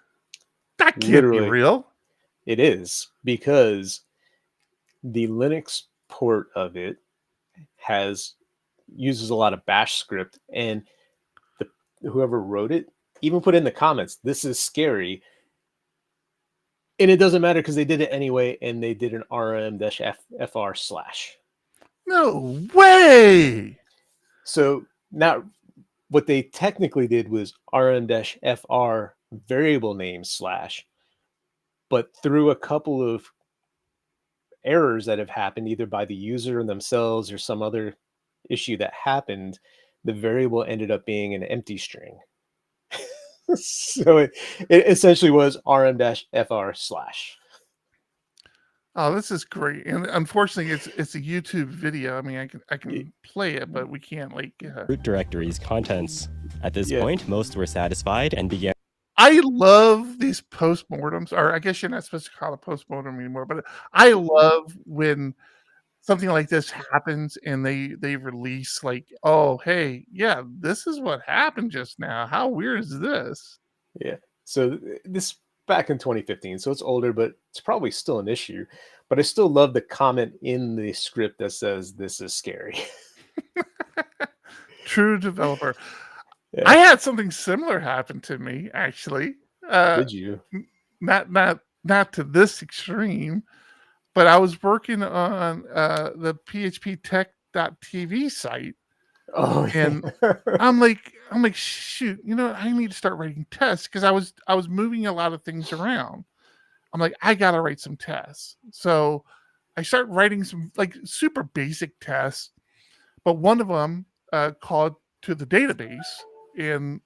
That can't be Literally, real. it is, because the Linux port of it uses a lot of bash script, and whoever wrote it even put in the comments, "This is scary." And it doesn't matter because they did it anyway, and they did an rm-fr/. No way. So now what they technically did was rm-fr variable name /, but through a couple of errors that have happened either by the user themselves or some other issue that happened, the variable ended up being an empty string. So it essentially was rm-fr/. Oh, this is great. And unfortunately, it's a YouTube video. I mean, I can play it, but we can't like. Root directory's contents. At this point, most were satisfied and began. I love these postmortems, or I guess you're not supposed to call it postmortem anymore, but I love when something like this happens and they release like, oh, hey, yeah, this is what happened just now. How weird is this? Yeah. So this back in 2015, so it's older, but it's probably still an issue. But I still love the comment in the script that says, "This is scary." True developer. Yeah. I had something similar happen to me, actually. Did you? Not to this extreme, but I was working on the phptech.tv site. Oh, and I'm like, shoot, I need to start writing tests because I was moving a lot of things around. I'm like, I gotta write some tests. So I start writing some like super basic tests, but one of them called to the database and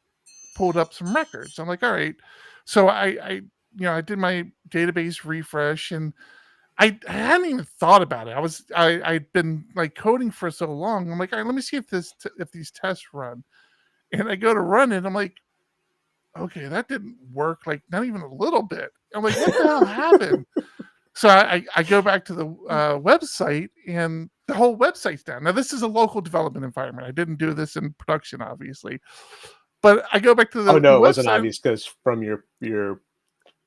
pulled up some records. I'm like, all right. So I did my database refresh, and I hadn't even thought about it. I'd been like coding for so long. I'm like, all right, let me see if these tests run. And I go to run it. I'm like, okay, that didn't work. Like not even a little bit. I'm like, what the hell happened? So I go back to the website, and the whole website's down. Now this is a local development environment. I didn't do this in production, obviously. But I go back to the Oh no, the it wasn't website. obvious because from your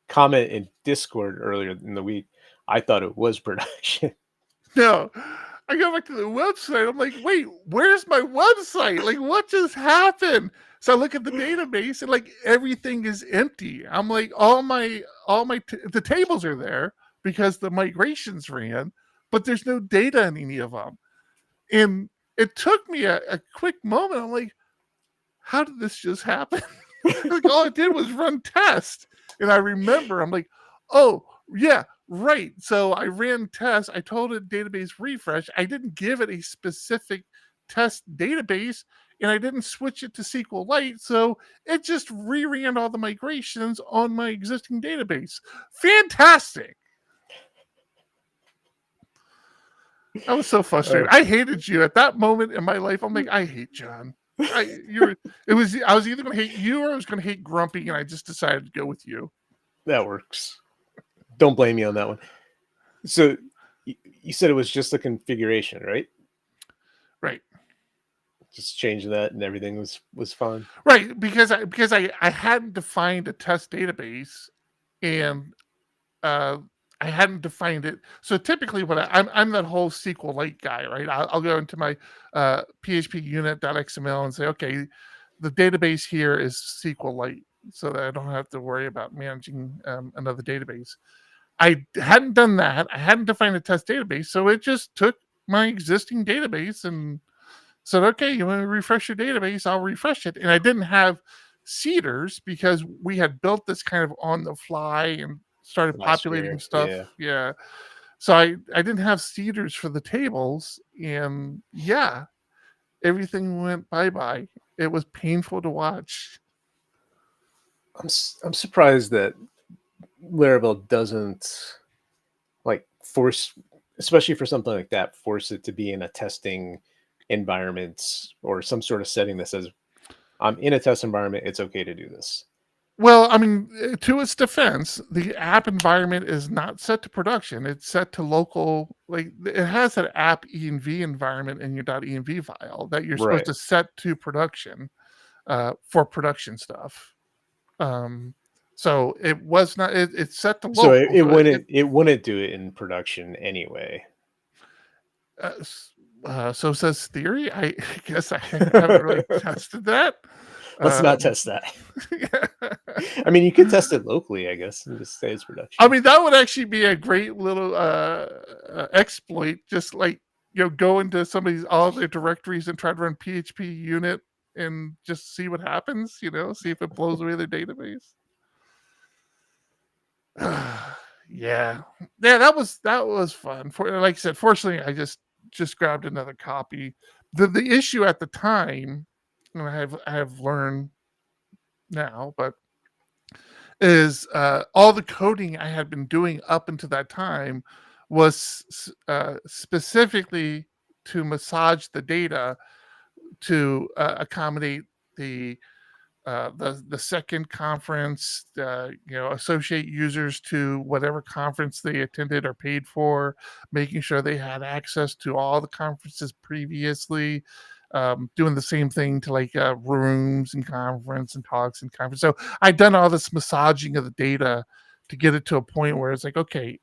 comment in Discord earlier in the week, I thought it was production. No, I go back to the website. I'm like, wait, where's my website? Like, what just happened? So I look at the database, and like everything is empty. I'm like, the tables are there because the migrations ran, but there's no data in any of them. And it took me a quick moment. I'm like, how did this just happen? Like all it did was run test. And I remember, I'm like, oh yeah, right. So I ran tests. I told it database refresh. I didn't give it a specific test database, and I didn't switch it to SQLite. So it just reran all the migrations on my existing database. Fantastic. I was so frustrated. I hated you at that moment in my life. I'm like, I hate John. I was either going to hate you or I was going to hate Grumpy, and I just decided to go with you. That works. Don't blame me on that one. So you said it was just a configuration, right? Right. Just changing that and everything was fine. Right, because I hadn't defined a test database, and I hadn't defined it. So typically, I'm that whole SQLite guy, right? I'll go into my PHP unit.xml and say, okay, the database here is SQLite, so that I don't have to worry about managing another database. I hadn't done that. I hadn't defined a test database, so it just took my existing database and said, okay, you want to refresh your database? I'll refresh it. And I didn't have seeders because we had built this kind of on the fly and started populating stuff. Yeah. So I didn't have seeders for the tables, and yeah, everything went bye-bye. It was painful to watch. I'm surprised that Laravel doesn't like force, especially for something like that, force it to be in a testing environment or some sort of setting that says I'm in a test environment. It's okay to do this. Well, I mean, to its defense, the app environment is not set to production. It's set to local. Like it has an app env environment in your .env file that you're supposed Right. to set to production for production stuff. So it was not. It's set to So local. it wouldn't do it in production anyway. So says theory. I guess I haven't really tested that. Let's not test that. Yeah. I mean, you could test it locally, I guess, and just say it's production. I mean, that would actually be a great little exploit. Just like go into all their directories and try to run PHP unit and just see what happens. See if it blows away their database. Yeah, that was fun. Like I said, fortunately, I just grabbed another copy. The issue at the time, and I have learned now, but is all the coding I had been doing up until that time was specifically to massage the data to accommodate the second conference, associate users to whatever conference they attended or paid for, making sure they had access to all the conferences previously, doing the same thing to like rooms and conference and talks and conference. So I'd done all this massaging of the data to get it to a point where it's like, okay,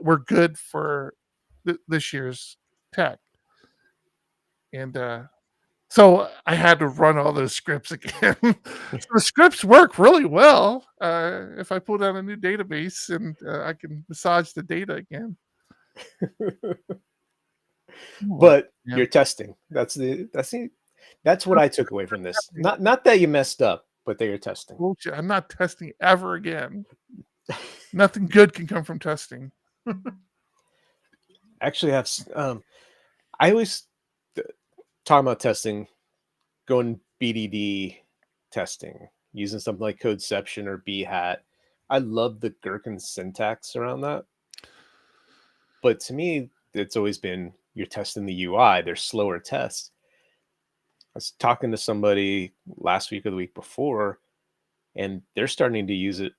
we're good for this year's tech. And so I had to run all those scripts again. So the scripts work really well if I pull down a new database and I can massage the data again. But you're testing. That's what I took away from this. Not that you messed up, but that you're testing. Bullshit. I'm not testing ever again. Nothing good can come from testing. Actually, I always talk about testing, going BDD testing, using something like Codeception or Behat. I love the Gherkin syntax around that. But to me, it's always been you're testing the UI. They're slower tests. I was talking to somebody last week or the week before, and they're starting to use it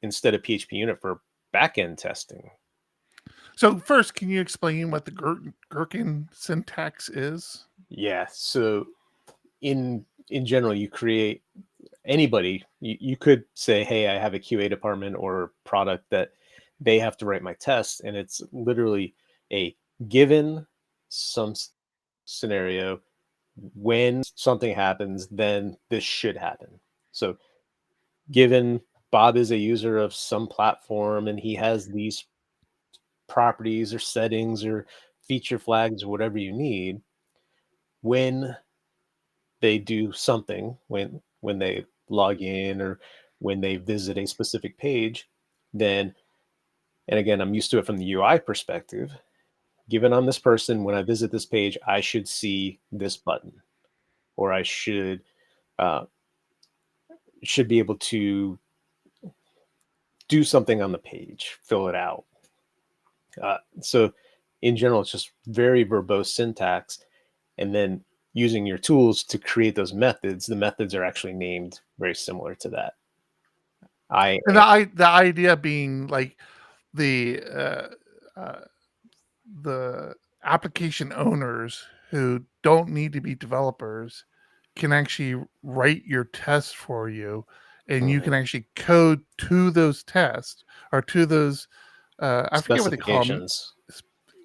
instead of PHP unit for backend testing. So first, can you explain what the Gherkin syntax is? Yeah. So in general, you create anybody. You could say, hey, I have a QA department or product that they have to write my tests, and it's literally a given some scenario. When something happens, then this should happen. So given Bob is a user of some platform and he has these properties or settings or feature flags or whatever you need, when they do something, when they log in or when they visit a specific page, then, and again, I'm used to it from the UI perspective, given I'm this person, when I visit this page, I should see this button, or I should be able to do something on the page, fill it out. So in general, it's just very verbose syntax. And then using your tools to create those methods, the methods are actually named very similar to that. The idea being like the application owners who don't need to be developers can actually write your tests for you, and you can actually code to those tests or to those I forget what they call them.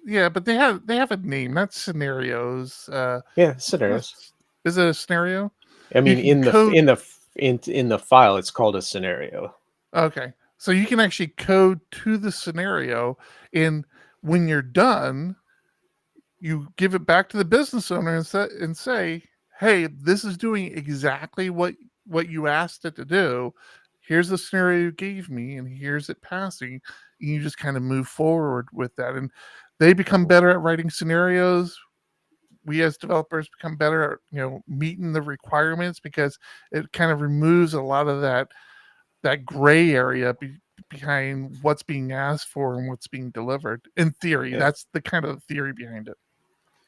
Yeah, but they have a name, not scenarios. Yeah, scenarios. Is it a scenario? I mean, in the file, it's called a scenario. Okay, so you can actually code to the scenario, and when you're done, you give it back to the business owner and say, "Hey, this is doing exactly what you asked it to do. Here's the scenario you gave me, and here's it passing." And you just kind of move forward with that, and they become better at writing scenarios. We as developers become better at meeting the requirements, because it kind of removes a lot of that gray area behind what's being asked for and what's being delivered. In theory, that's the kind of theory behind it.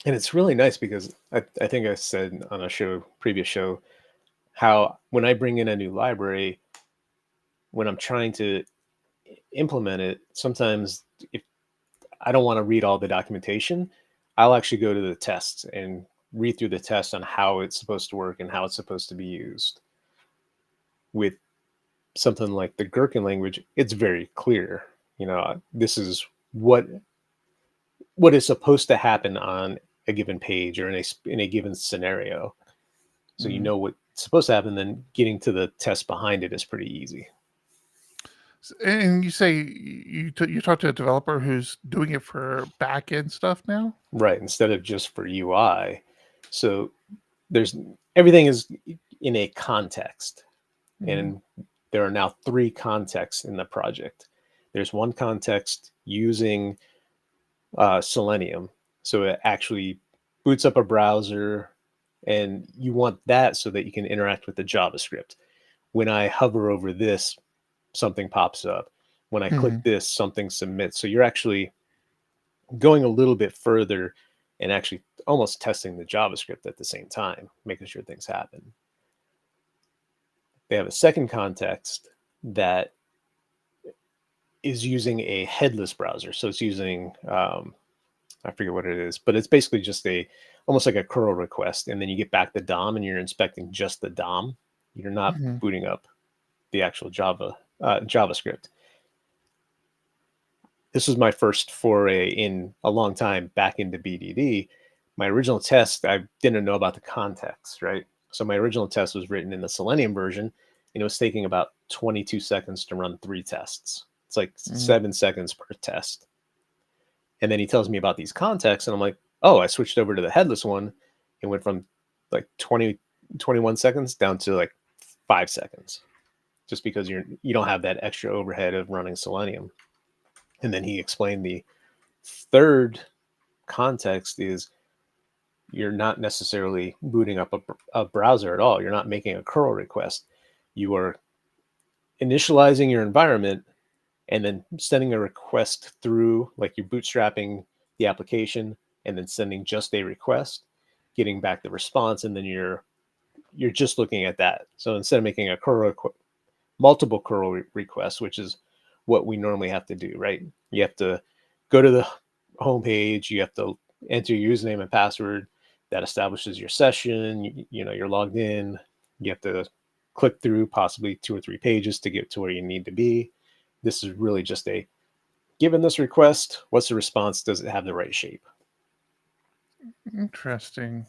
And it's really nice because I think I said on a previous show, how when I bring in a new library, when I'm trying to implement it, sometimes if I don't want to read all the documentation, I'll actually go to the tests and read through the test on how it's supposed to work and how it's supposed to be used. With something like the Gherkin language, it's very clear. This is what is supposed to happen on a given page or in a given scenario. So you know what's supposed to happen, then getting to the test behind it is pretty easy. And you say you talked to a developer who's doing it for back end stuff now, Right, instead of just for UI. So everything is in a context, and there are now 3 contexts in the project. There's one context using Selenium, so it actually boots up a browser, and you want that so that you can interact with the JavaScript. When I hover over this, something pops up. When I click this, something submits. So you're actually going a little bit further and actually almost testing the JavaScript at the same time, making sure things happen. They have a second context that is using a headless browser. So it's using, I forget what it is, but it's basically just almost like a curl request. And then you get back the DOM and you're inspecting just the DOM. You're not booting up the actual JavaScript. This was my first foray in a long time back into BDD. My original test, I didn't know about the context, right? So my original test was written in the Selenium version, and it was taking about 22 seconds to run 3 tests. It's like 7 seconds per test. And then he tells me about these contexts, and I'm like, oh, I switched over to the headless one and went from like 21 seconds down to like 5 seconds, just because you don't have that extra overhead of running Selenium. And then he explained the third context is you're not necessarily booting up a browser at all. You're not making a curl request. You are initializing your environment and then sending a request through, like you're bootstrapping the application and then sending just a request, getting back the response, and then you're just looking at that. So instead of making a multiple curl requests, which is what we normally have to do, right? You have to go to the home page, you have to enter your username and password that establishes your session, you're logged in, you have to click through possibly 2 or 3 pages to get to where you need to be. This is really just given this request, what's the response? Does it have the right shape? Interesting.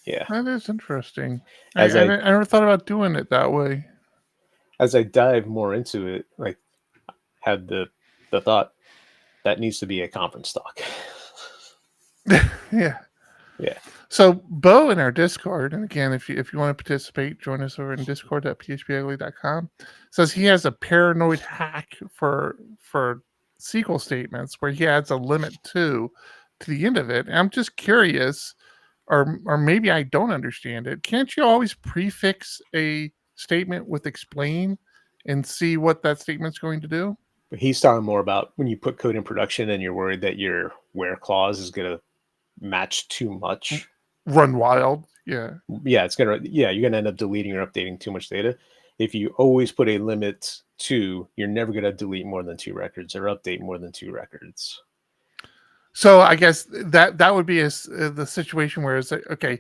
Yeah. That is interesting. I never thought about doing it that way. As I dive more into it, like had the thought that needs to be a conference talk. Yeah. Yeah. So Bo in our Discord, and again, if you want to participate, join us over in discord.phpugly.com, says he has a paranoid hack for SQL statements where he adds a limit to the end of it. And I'm just curious, or maybe I don't understand it. Can't you always prefix a statement with explain and see what that statement's going to do? But he's talking more about when you put code in production and you're worried that your where clause is going to match too much. Run wild. Yeah. Yeah, you're going to end up deleting or updating too much data. If you always put a limit to, you're never going to delete more than 2 records or update more than 2 records. So I guess that would be the situation where it's like, okay,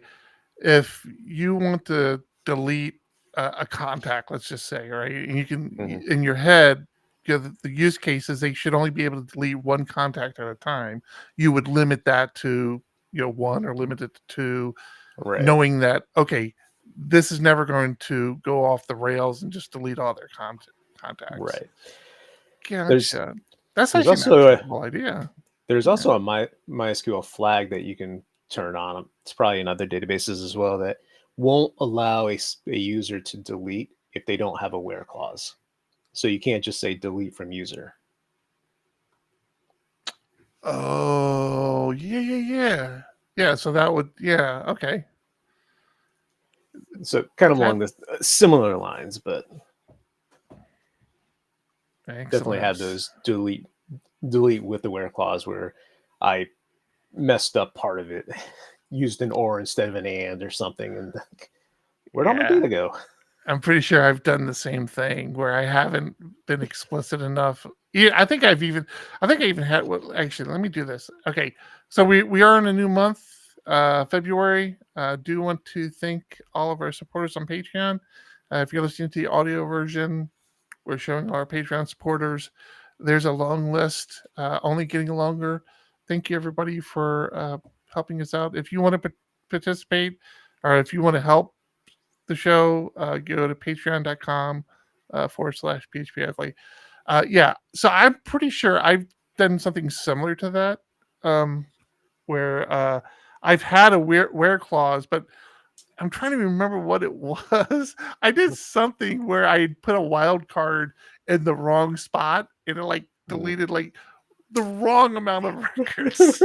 if you want to delete a contact, let's just say, right, and you can in your head, the use cases, they should only be able to delete 1 contact at a time. You would limit that to 1 or limit it to 2, right, knowing that, okay, this is never going to go off the rails and just delete all their contacts. Right. Gotcha. That's there's actually also not a terrible idea. There's also a MySQL flag that you can turn on. It's probably in other databases as well that won't allow a user to delete if they don't have a where clause. So you can't just say delete from user. Oh, yeah. So that would, okay. So kind of along the similar lines, but definitely had those delete with the where clause where I messed up part of it, used an or instead of an and or something, and Where'd all my data go? I'm pretty sure I've done the same thing where I haven't been explicit enough. Yeah, I think I even had. Well, actually, let me do this. Okay, so we are in a new month, February. Do want to thank all of our supporters on Patreon. If you're listening to the audio version, we're showing our Patreon supporters. There's a long list, only getting longer. Thank you, everybody, for helping us out. If you want to participate, or if you want to help the show, go to patreon.com /PHP Athlete. Yeah, so I'm pretty sure I've done something similar to that, where I've had a wear clause, but I'm trying to remember what it was. I did something where I put a wild card in the wrong spot, and it like deleted like the wrong amount of records.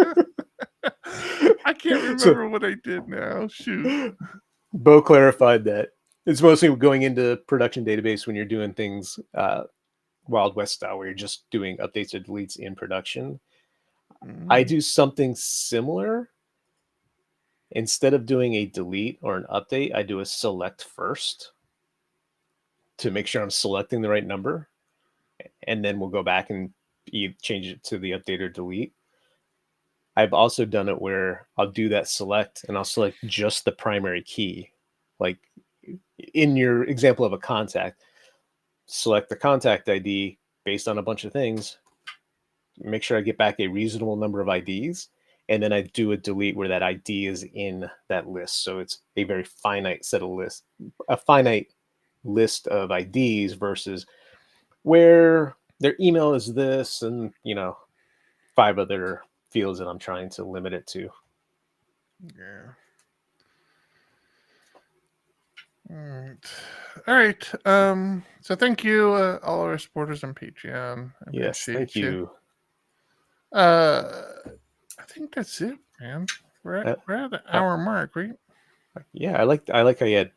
I can't remember what I did now. Shoot. Bo clarified that it's mostly going into production database when you're doing things Wild West style, where you're just doing updates or deletes in production. I do something similar. Instead of doing a delete or an update, I do a select first to make sure I'm selecting the right number. And then we'll go back and change it to the update or delete. I've also done it where I'll do that select and I'll select just the primary key. Like in your example of a contact, select the contact ID based on a bunch of things, make sure I get back a reasonable number of IDs, and then I do a delete where that ID is in that list. So it's a very finite set of lists, a finite list of IDs versus where their email is this and, 5 other fields that I'm trying to limit it to. Yeah. All right. So thank you, all our supporters on Patreon. Yes, thank you. I think that's it, man. We're at the hour mark, right? Yeah, I like how you had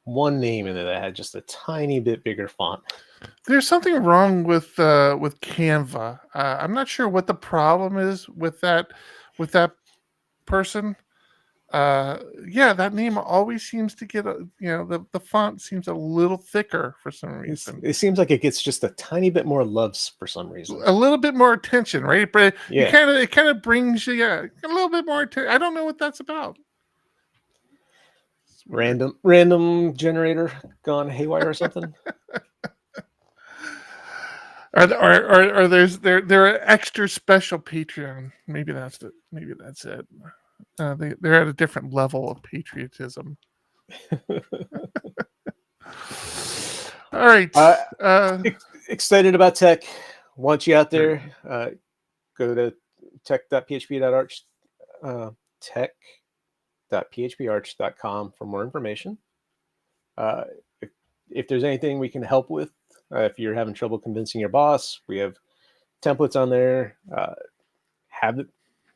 one name in there that had just a tiny bit bigger font. There's something wrong with Canva. I'm not sure what the problem is with that person. Yeah, that name always seems to get the font seems a little thicker for some reason. It seems like it gets just a tiny bit more love for some reason. A little bit more attention, right? But yeah, it kind of brings you a little bit more attention. I don't know what that's about. Random generator gone haywire or something. Or there are extra special Patreon. Maybe that's it. They're at a different level of patriotism. All right. Excited about tech. Want you out there. Go to tech.php.arch, tech.phparch.com for more information. If there's anything we can help with, if you're having trouble convincing your boss, we have templates on there.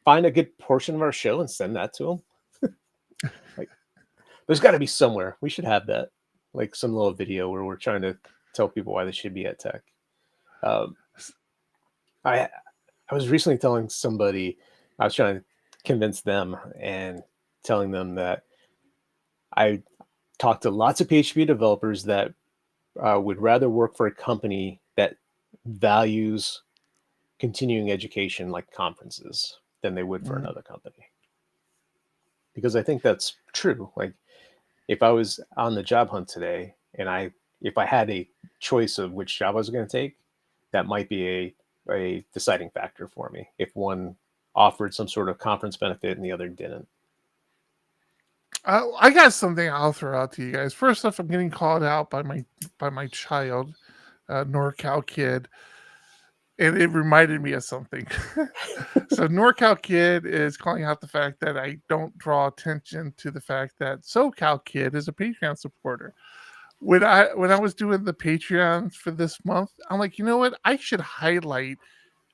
Find a good portion of our show and send that to them. There's got to be somewhere. We should have that, like some little video where we're trying to tell people why they should be at tech. I was recently telling somebody, I was trying to convince them and telling them that I talked to lots of PHP developers that would rather work for a company that values continuing education like conferences than they would for another company. Because I think that's true. Like if I was on the job hunt today and if I had a choice of which job I was going to take, that might be a deciding factor for me if one offered some sort of conference benefit and the other didn't. I got something I'll throw out to you guys. First off, I'm getting called out by my child, NorCal kid, and it reminded me of something. So NorCal kid is calling out the fact that I don't draw attention to the fact that SoCal kid is a Patreon supporter. When I was doing the Patreons for this month, I'm like, you know what? I should highlight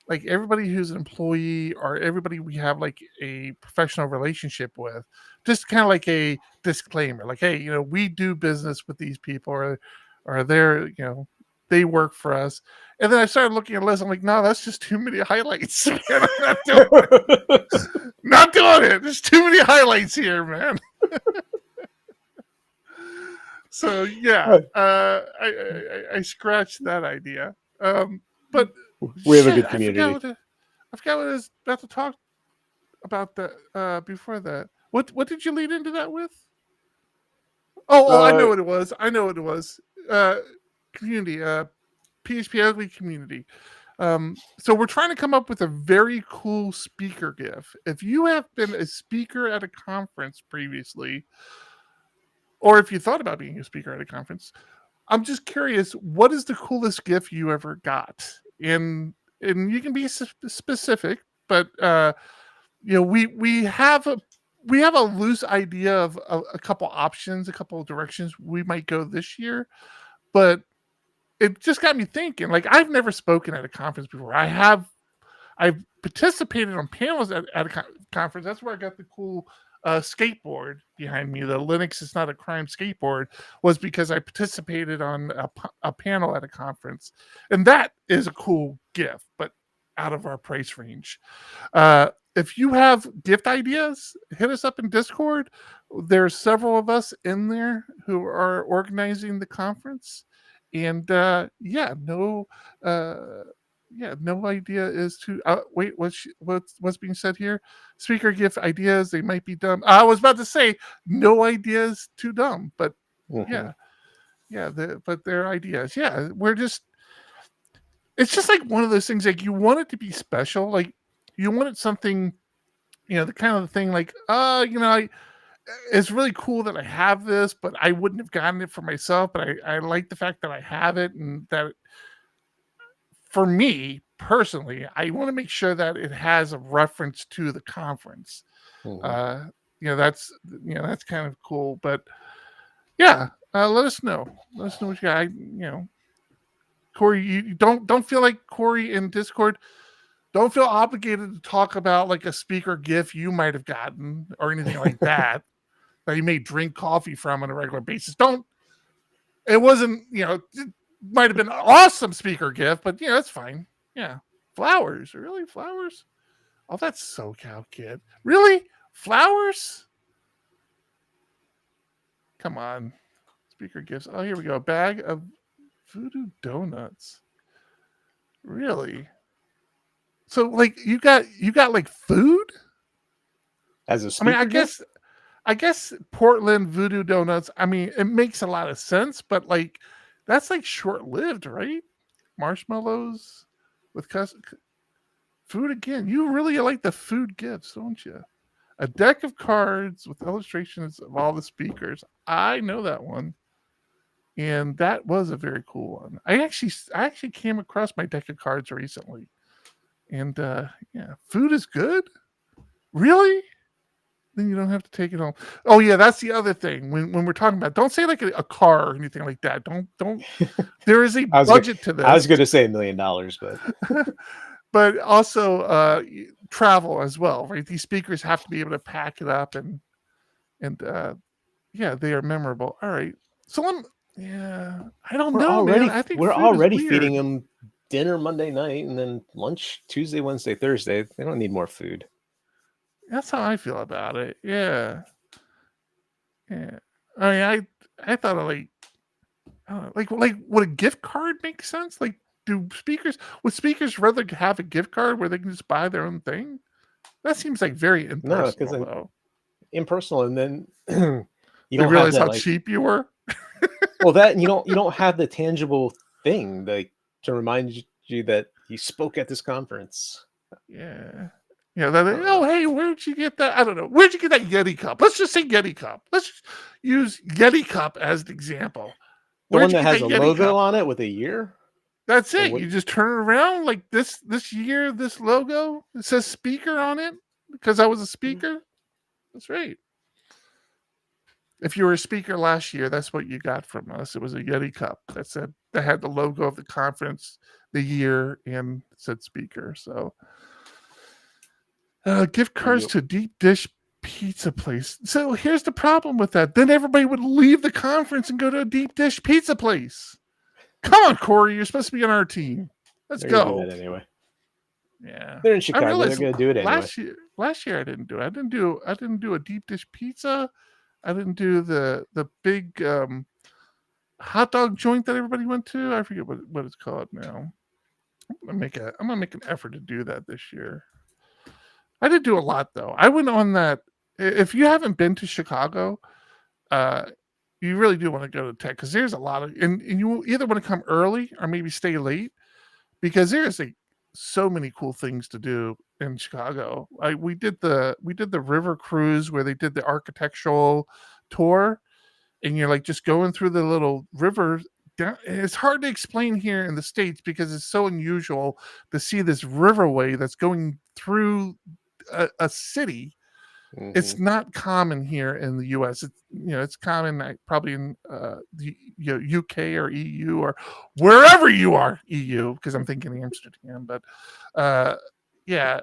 like everybody who's an employee or everybody we have like a professional relationship with, just kind of like a disclaimer, like, hey, we do business with these people or they're, they work for us. And then I started looking at a list. I'm like, no, that's just too many highlights. Man, I'm not doing it. Not doing it. There's too many highlights here, man. So yeah, I scratched that idea. But We have a shit, good community. I forgot what I was about to talk about that before that. What did you lead into that with? Oh, I know what it was. Community, PHP ugly community. So we're trying to come up with a very cool speaker GIF. If you have been a speaker at a conference previously, or if you thought about being a speaker at a conference, I'm just curious, what is the coolest GIF you ever got? And you can be specific, but we have a loose idea of a couple options, a couple of directions we might go this year, but it just got me thinking. Like, I've never spoken at a conference before. I've participated on panels at a conference. That's where I got the cool skateboard behind me. The Linux is not a crime skateboard was because I participated on a panel at a conference, and that is a cool gift, but out of our price range. If you have gift ideas, hit us up in Discord. There's several of us in there who are organizing the conference, and no idea is to wait. What's being said here? Speaker gift ideas, they might be dumb. I was about to say no ideas too dumb, but but they're ideas. Yeah, it's just like one of those things. Like, you want it to be special. Like, you wanted something, the kind of thing like, it's really cool that I have this, but I wouldn't have gotten it for myself. But I like the fact that I have it, and that for me personally, I want to make sure that it has a reference to the conference. That's kind of cool. But yeah, let us know. Let us know what you got. Corey, you don't feel like Corey in Discord. Don't feel obligated to talk about like a speaker GIF you might have gotten or anything like that you may drink coffee from on a regular basis. It wasn't, it might have been an awesome speaker GIF, but it's fine. Yeah. Flowers. Really? Flowers? Oh, that's SoCal kid. Really? Flowers? Come on. Speaker GIFs. Oh, here we go. A bag of voodoo donuts. Really? So, like, you got like food as a speaker. I mean, I guess Portland voodoo donuts. I mean, it makes a lot of sense, but like, that's like short-lived, right? Marshmallows with food again. You really like the food gifts, don't you? A deck of cards with illustrations of all the speakers. I know that one. And that was a very cool one. I actually came across my deck of cards recently. And food is good? Really? Then you don't have to take it home. Oh yeah, that's the other thing. When we're talking about, don't say like a car or anything like that. Don't. There is a budget to this. I was going to say $1 million, but but also travel as well, right? These speakers have to be able to pack it up, and they are memorable. All right, so I don't know, man. I think we're already feeding them dinner Monday night and then lunch Tuesday, Wednesday, Thursday. They don't need more food. That's how I feel about it. Yeah. I mean, I thought of like would a gift card make sense? Like, would speakers rather have a gift card where they can just buy their own thing? That seems like very impersonal, though. Impersonal, and then you don't realize how cheap you were. Well, that you don't have the tangible thing like to remind you that you spoke at this conference. Yeah. Yeah, hey, where'd you get that? I don't know. Where'd you get that Yeti cup? Let's just say Yeti cup. Let's use Yeti cup as an example. The one that has a logo on it with a year? That's it. You just turn it around like this year, this logo. It says speaker on it because I was a speaker. That's right. If you were a speaker last year, that's what you got from us. It was a Yeti cup that had the logo of the conference, the year, and said speaker. So gift cards to deep dish pizza place. So here's the problem with that. Then everybody would leave the conference and go to a deep dish pizza place. Come on, Corey. You're supposed to be on our team. Let's go. Anyway. Yeah. They're in Chicago. They're going to do it anyway. Last year I didn't do it. I didn't do a deep dish pizza. I didn't do the big hot dog joint that everybody went to. I forget what it's called now. I'm gonna make an effort to do that this year. I did do a lot though. I went on that. If you haven't been to Chicago, you really do want to go to tech because there's a lot of and you either want to come early or maybe stay late because there's so many cool things to do in Chicago. We did the river cruise where they did the architectural tour, and you're like just going through the little river. It's hard to explain here in the States because it's so unusual to see this riverway that's going through a city. It's not common here in the U.S. It's common probably in the UK or EU or wherever you are EU because I'm thinking Amsterdam. But yeah,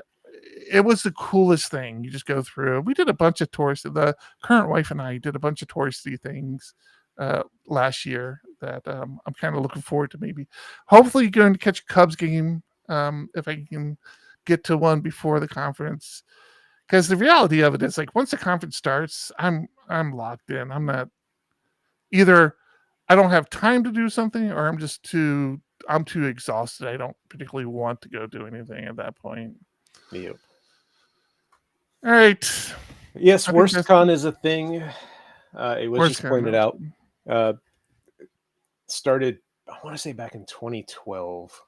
it was the coolest thing. You just go through. We did a bunch of tours. The current wife and I did a bunch of touristy things last year that I'm kind of looking forward to. Maybe, hopefully, going to catch a Cubs game if I can get to one before the conference. Because the reality of it is, like, once the conference starts, I'm locked in. I'm not either. I don't have time to do something, or I'm too exhausted. I don't particularly want to go do anything at that point. Yep. All right. Yes, WorstCon is a thing. It was just pointed out. Started, I want to say, back in 2012,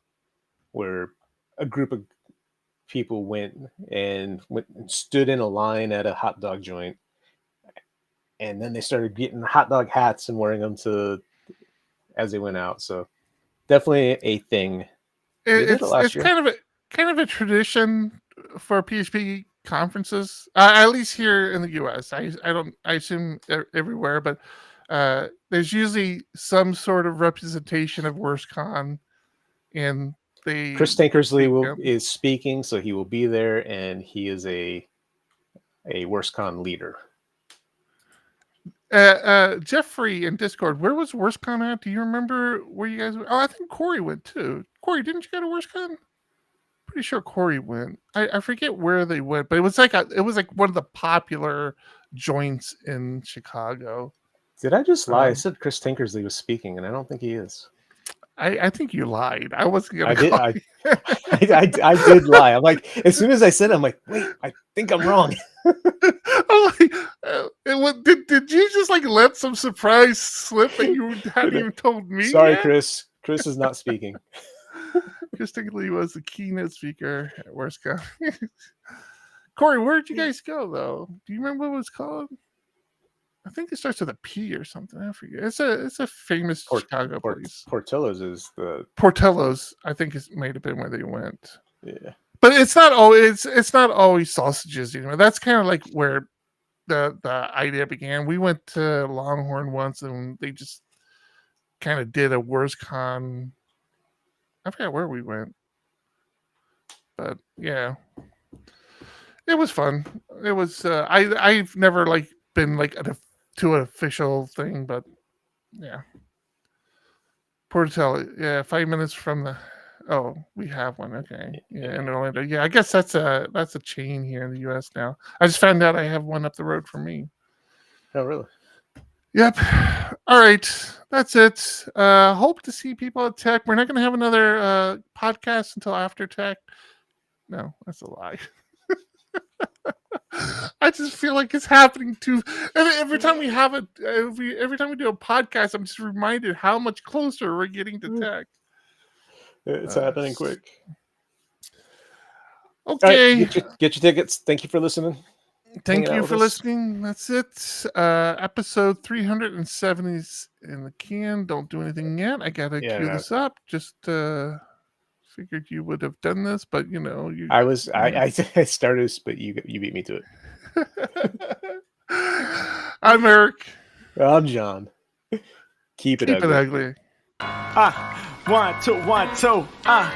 where a group of people went and stood in a line at a hot dog joint, and then they started getting hot dog hats and wearing them as they went out. So definitely a thing. It's kind of a tradition for PHP conferences, at least here in the US. I assume everywhere, but there's usually some sort of representation of WorstCon, and Chris Tankersley is speaking, so he will be there, and he is a WorstCon leader. Jeffrey in Discord, where was WorstCon at? Do you remember where you guys went? Oh, I think Corey went too. Corey, didn't you go to WorstCon? Pretty sure Corey went. I forget where they went, but it was like one of the popular joints in Chicago. Did I just lie? I said Chris Tankersley was speaking, and I don't think he is. I think you lied. I wasn't gonna. I did lie. I'm like, as soon as I said it, I'm like, wait, I think I'm wrong. I'm like, did you just like let some surprise slip and you hadn't even told me? Sorry, yet? Chris. Chris is not speaking. Chris Tinkley was the keynote speaker at WorstCon. Corey, where did you guys go though? Do you remember what it was called? I think it starts with a P or something. I forget. It's a famous Chicago place. Portillo's is the Portillo's. I think it might have been where they went. Yeah, but it's not always sausages. That's kind of like where the idea began. We went to Longhorn once, and they just kind of did a WorstCon. I forgot where we went, but yeah, it was fun. It was. I've never like been like to an official thing, but yeah. Portillo, yeah, 5 minutes from the. Oh, we have one. Okay, yeah, in Orlando. Yeah, I guess that's a chain here in the U.S. now. I just found out I have one up the road from me. Oh, really? Yep. All right, that's it. Hope to see people at Tech. We're not going to have another podcast until after Tech. No, that's a lie. I just feel like it's happening too. And every time we have every time we do a podcast, I'm just reminded how much closer we're getting to Tech. It's happening quick. Okay. Right, get your tickets. Thank you for listening. Thank you for listening. That's it. Episode 370 is in the can. Don't do anything yet. I gotta cue this up. Just figured you would have done this, but I started, but you beat me to it. I'm Eric. I'm John. Keep it ugly. 1, 2, 1, 2.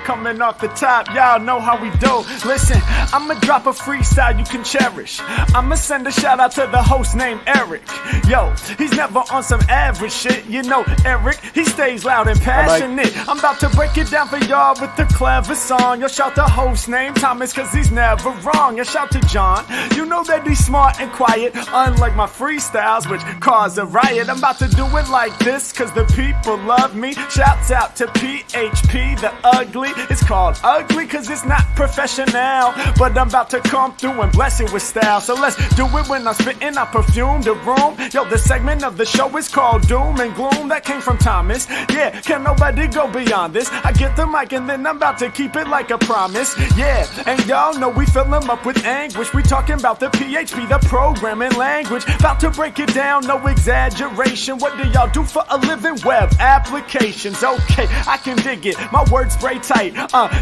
Coming off the top, y'all know how we do. Listen, I'ma drop a freestyle you can cherish. I'ma send a shout out to the host named Eric. Yo, he's never on some average shit. You know Eric, he stays loud and passionate. I'm about to break it down for y'all with the clever song. Yo, shout the host named Thomas, cause he's never wrong. Yo, shout to John, you know that he's smart and quiet, unlike my freestyles, which cause a riot. I'm about to do it like this, cause the people love me. Shouts out to PHP, the ugly. It's called ugly cause it's not professional, but I'm about to come through and bless it with style. So let's do it when I'm spitting, I perfume the room. Yo, the segment of the show is called Doom and Gloom. That came from Thomas. Yeah, can nobody go beyond this? I get the mic and then I'm about to keep it like a promise. Yeah, and y'all know we fill them up with anguish. We talking about the PHP, the programming language. About to break it down, no exaggeration. What do y'all do for a living? Web applications. Okay, I can dig it. My words spray tight.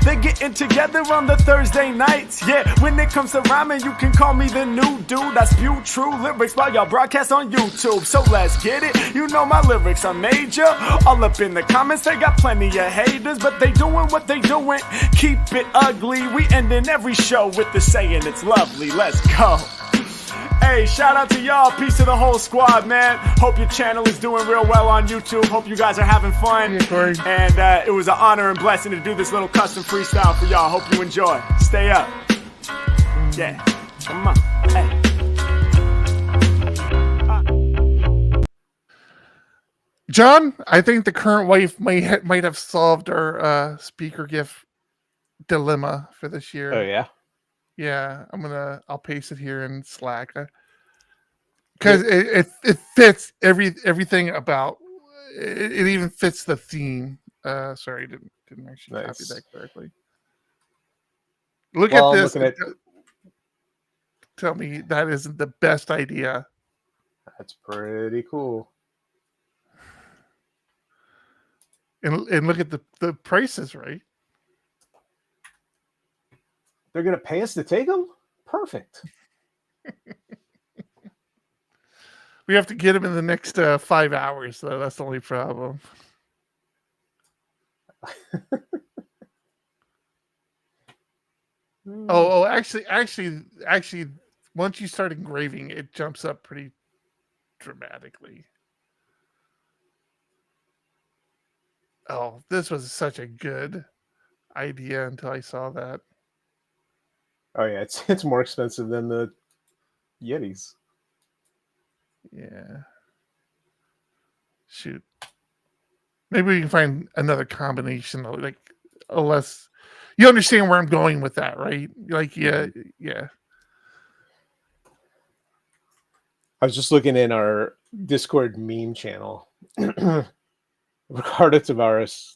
They getting together on the Thursday nights. Yeah, when it comes to rhyming, you can call me the new dude. I spew true lyrics while y'all broadcast on YouTube. So let's get it. You know my lyrics are major. All up in the comments, they got plenty of haters, but they doing what they doing. Keep it ugly. We ending every show with the saying it's lovely. Let's go. Hey, shout out to y'all. Peace to the whole squad, man. Hope your channel is doing real well on YouTube. Hope you guys are having fun. Yeah, Corey. And it was an honor and blessing to do this little custom freestyle for y'all. Hope you enjoy. Stay up. Yeah. Come on. Hey. John, I think the current wife might have solved our speaker gift dilemma for this year. Oh yeah. Yeah, I'll paste it here in Slack because it fits everything about it. It even fits the theme. Sorry, didn't actually copy that correctly. Look at this. Tell me that isn't the best idea. That's pretty cool. And look at the prices, right? They're gonna pay us to take them? Perfect. We have to get them in the next 5 hours, though. That's the only problem. Actually, once you start engraving, it jumps up pretty dramatically. Oh, this was such a good idea until I saw that. Oh yeah, it's more expensive than the Yetis. Yeah. Shoot. Maybe we can find another combination, like a less. You understand where I'm going with that, right? Like, yeah. I was just looking in our Discord meme channel. Ricardo Tavares.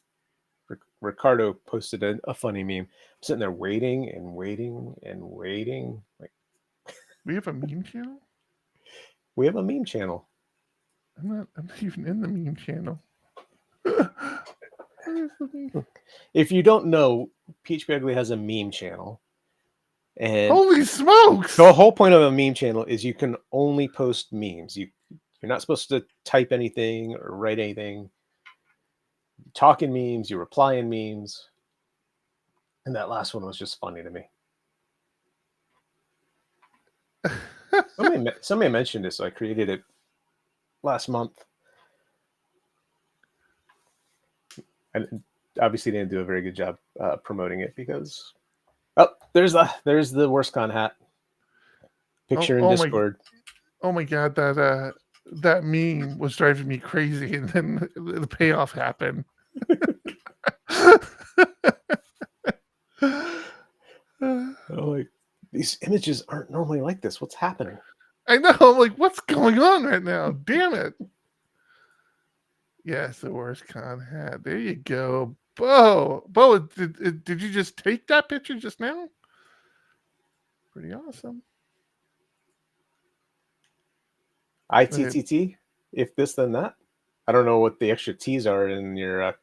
Ricardo posted a funny meme. I'm sitting there waiting and waiting and waiting. Like, we have a meme channel? We have a meme channel. I'm not even in the meme channel. If you don't know, PHP Ugly has a meme channel. And holy smokes! The whole point of a meme channel is you can only post memes. You're not supposed to type anything or write anything. You talk in memes, you reply in memes. And that last one was just funny to me. Somebody mentioned it, so I created it last month. And obviously didn't do a very good job promoting it because there's the worst con hat picture in Discord. Oh my god, that meme was driving me crazy, and then the payoff happened. Like, these images aren't normally like this. What's happening? I know. I'm like, what's going on right now? Damn it. Yes, the worst con hat. There you go. Bo, did you just take that picture just now? Pretty awesome. ITTT, if this, then that. I don't know what the extra T's are in your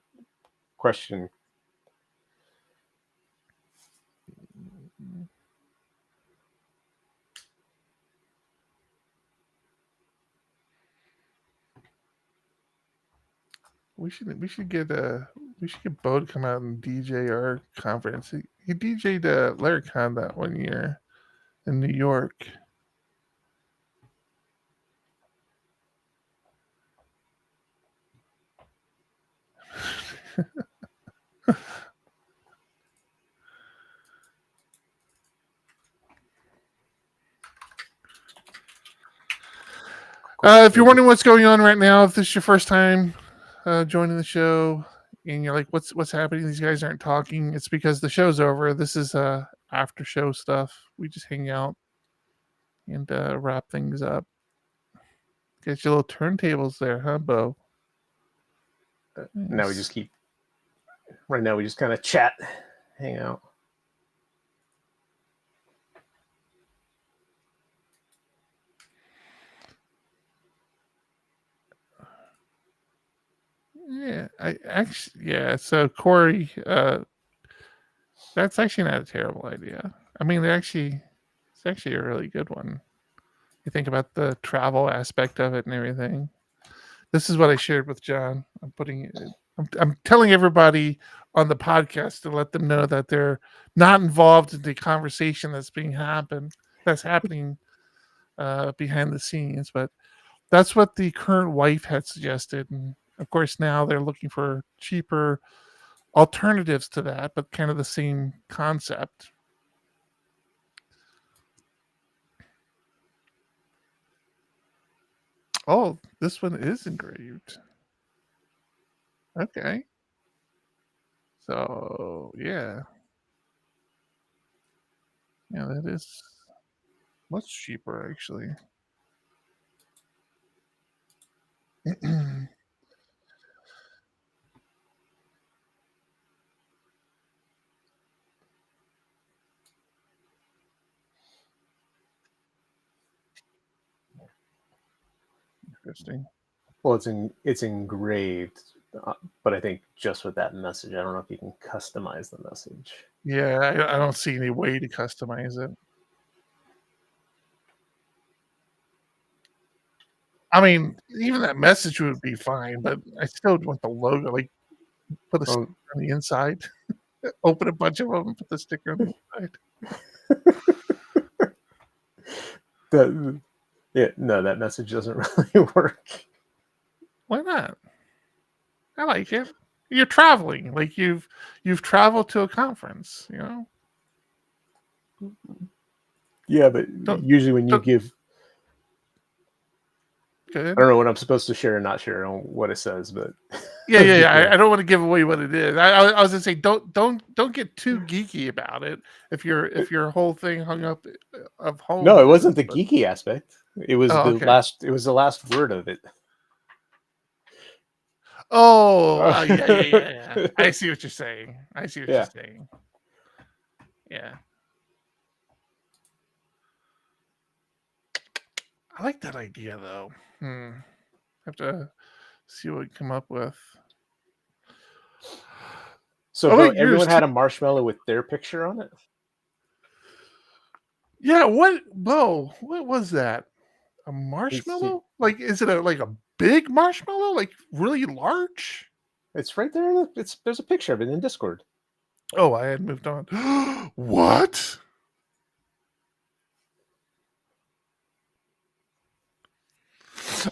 question. We should get We should get Bo to come out and DJ our conference. He DJ'd LarryCon that one year in New York. If you're wondering what's going on right now, if this is your first time joining the show and you're like, what's happening? These guys aren't talking. It's because the show's over. This is after show stuff. We just hang out and wrap things up. Get your little turntables there, huh, Bo? Now we just keep. Right now we just kind of chat, hang out. Yeah, so Corey, that's actually not a terrible idea. I mean, it's actually a really good one. You think about the travel aspect of it and everything. This is what I shared with John. I'm telling everybody on the podcast to let them know that they're not involved in the conversation that's happening behind the scenes. But that's what the current wife had suggested, and of course now they're looking for cheaper alternatives to that, but kind of the same concept. Oh, this one is engraved. Okay. So, yeah. Yeah, that is much cheaper, actually. Interesting. Well, it's engraved, but I think just with that message, I don't know if you can customize the message. Yeah, I don't see any way to customize it. I mean, even that message would be fine, but I still want the logo. Like, put a sticker on the inside, open a bunch of them, put the sticker on the inside. That message doesn't really work. Why not? I like it. You're traveling, like you've traveled to a conference, you know. Yeah, but usually when you give, I don't know what I'm supposed to share or not share on what it says, but yeah. I don't want to give away what it is. I was gonna say don't get too geeky about it. If your whole thing hung up of home. No, it wasn't the geeky aspect. It was It was the last word of it. Oh, yeah. I see what you're saying. You're saying. Yeah. I like that idea, though. Have to see what we come up with. So everyone had a marshmallow with their picture on it? Yeah, what was that? A marshmallow? Like, is it like a big marshmallow? Like really large? It's right there. There's a picture of it in Discord. Oh, I had moved on. What?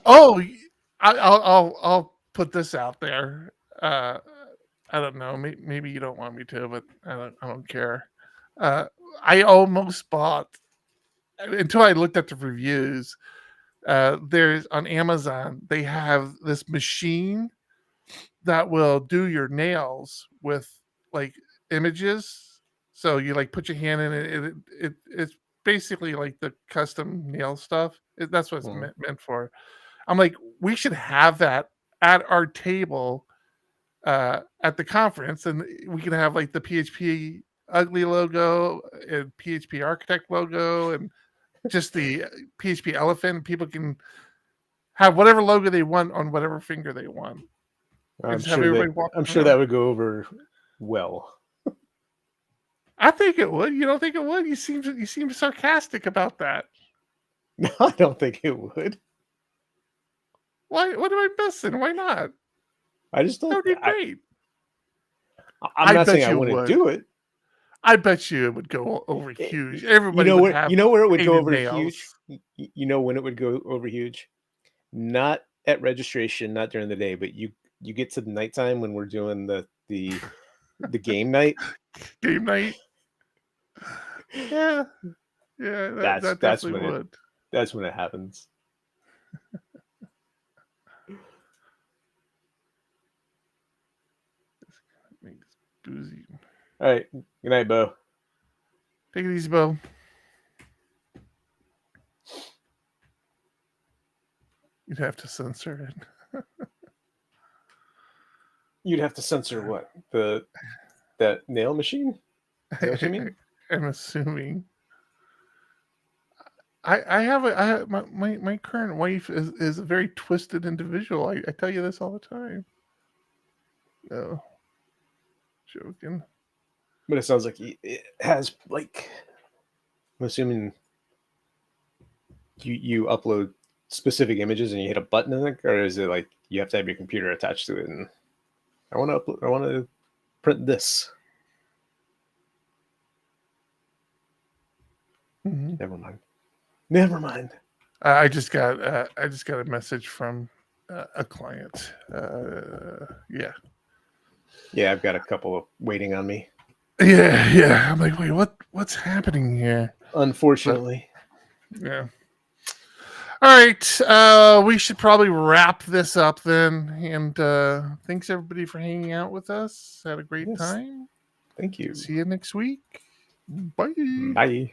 Oh, I'll put this out there. I don't know. Maybe you don't want me to, but I don't care. I almost bought until I looked at the reviews. There's on Amazon. They have this machine that will do your nails with like images. So you like put your hand in it. It's basically like the custom nail stuff. That's what it's meant for. I'm like, we should have that at our table at the conference, and we can have like the PHP ugly logo and PHP architect logo and just the PHP elephant. People can have whatever logo they want on whatever finger they want. I'm sure that would go over well. I think it would. You don't think it would? You seem sarcastic about that. No, I don't think it would. Why? What am I missing? Why not? I just don't. That would be great. I'm not bet saying I you wouldn't would. do it. I bet you it would go over huge. You Everybody know would where have you know where it would go painted over nails. huge. You know when it would go over huge. Not at registration, not during the day, but you get to the nighttime when we're doing the game night. Game night. Yeah, yeah, that That's definitely when would. that's when it happens. Makes boozy. All right. Good night, Bo. Take it easy, Bo. You'd have to censor it. You'd have to censor what? That nail machine? Is that what you mean? I'm assuming. I have my current wife is a very twisted individual. I tell you this all the time. No, joking. But it sounds like it has like. I'm assuming you upload specific images and you hit a button in it, or is it like you have to have your computer attached to it and I want to print this. Mm-hmm. Never mind. I just got a message from a client. Yeah, I've got a couple waiting on me. Yeah. I'm like, wait, what's happening here? Unfortunately. But, yeah. All right. We should probably wrap this up then. And thanks everybody for hanging out with us. Had a great time. Thank you. See you next week. Bye. Bye.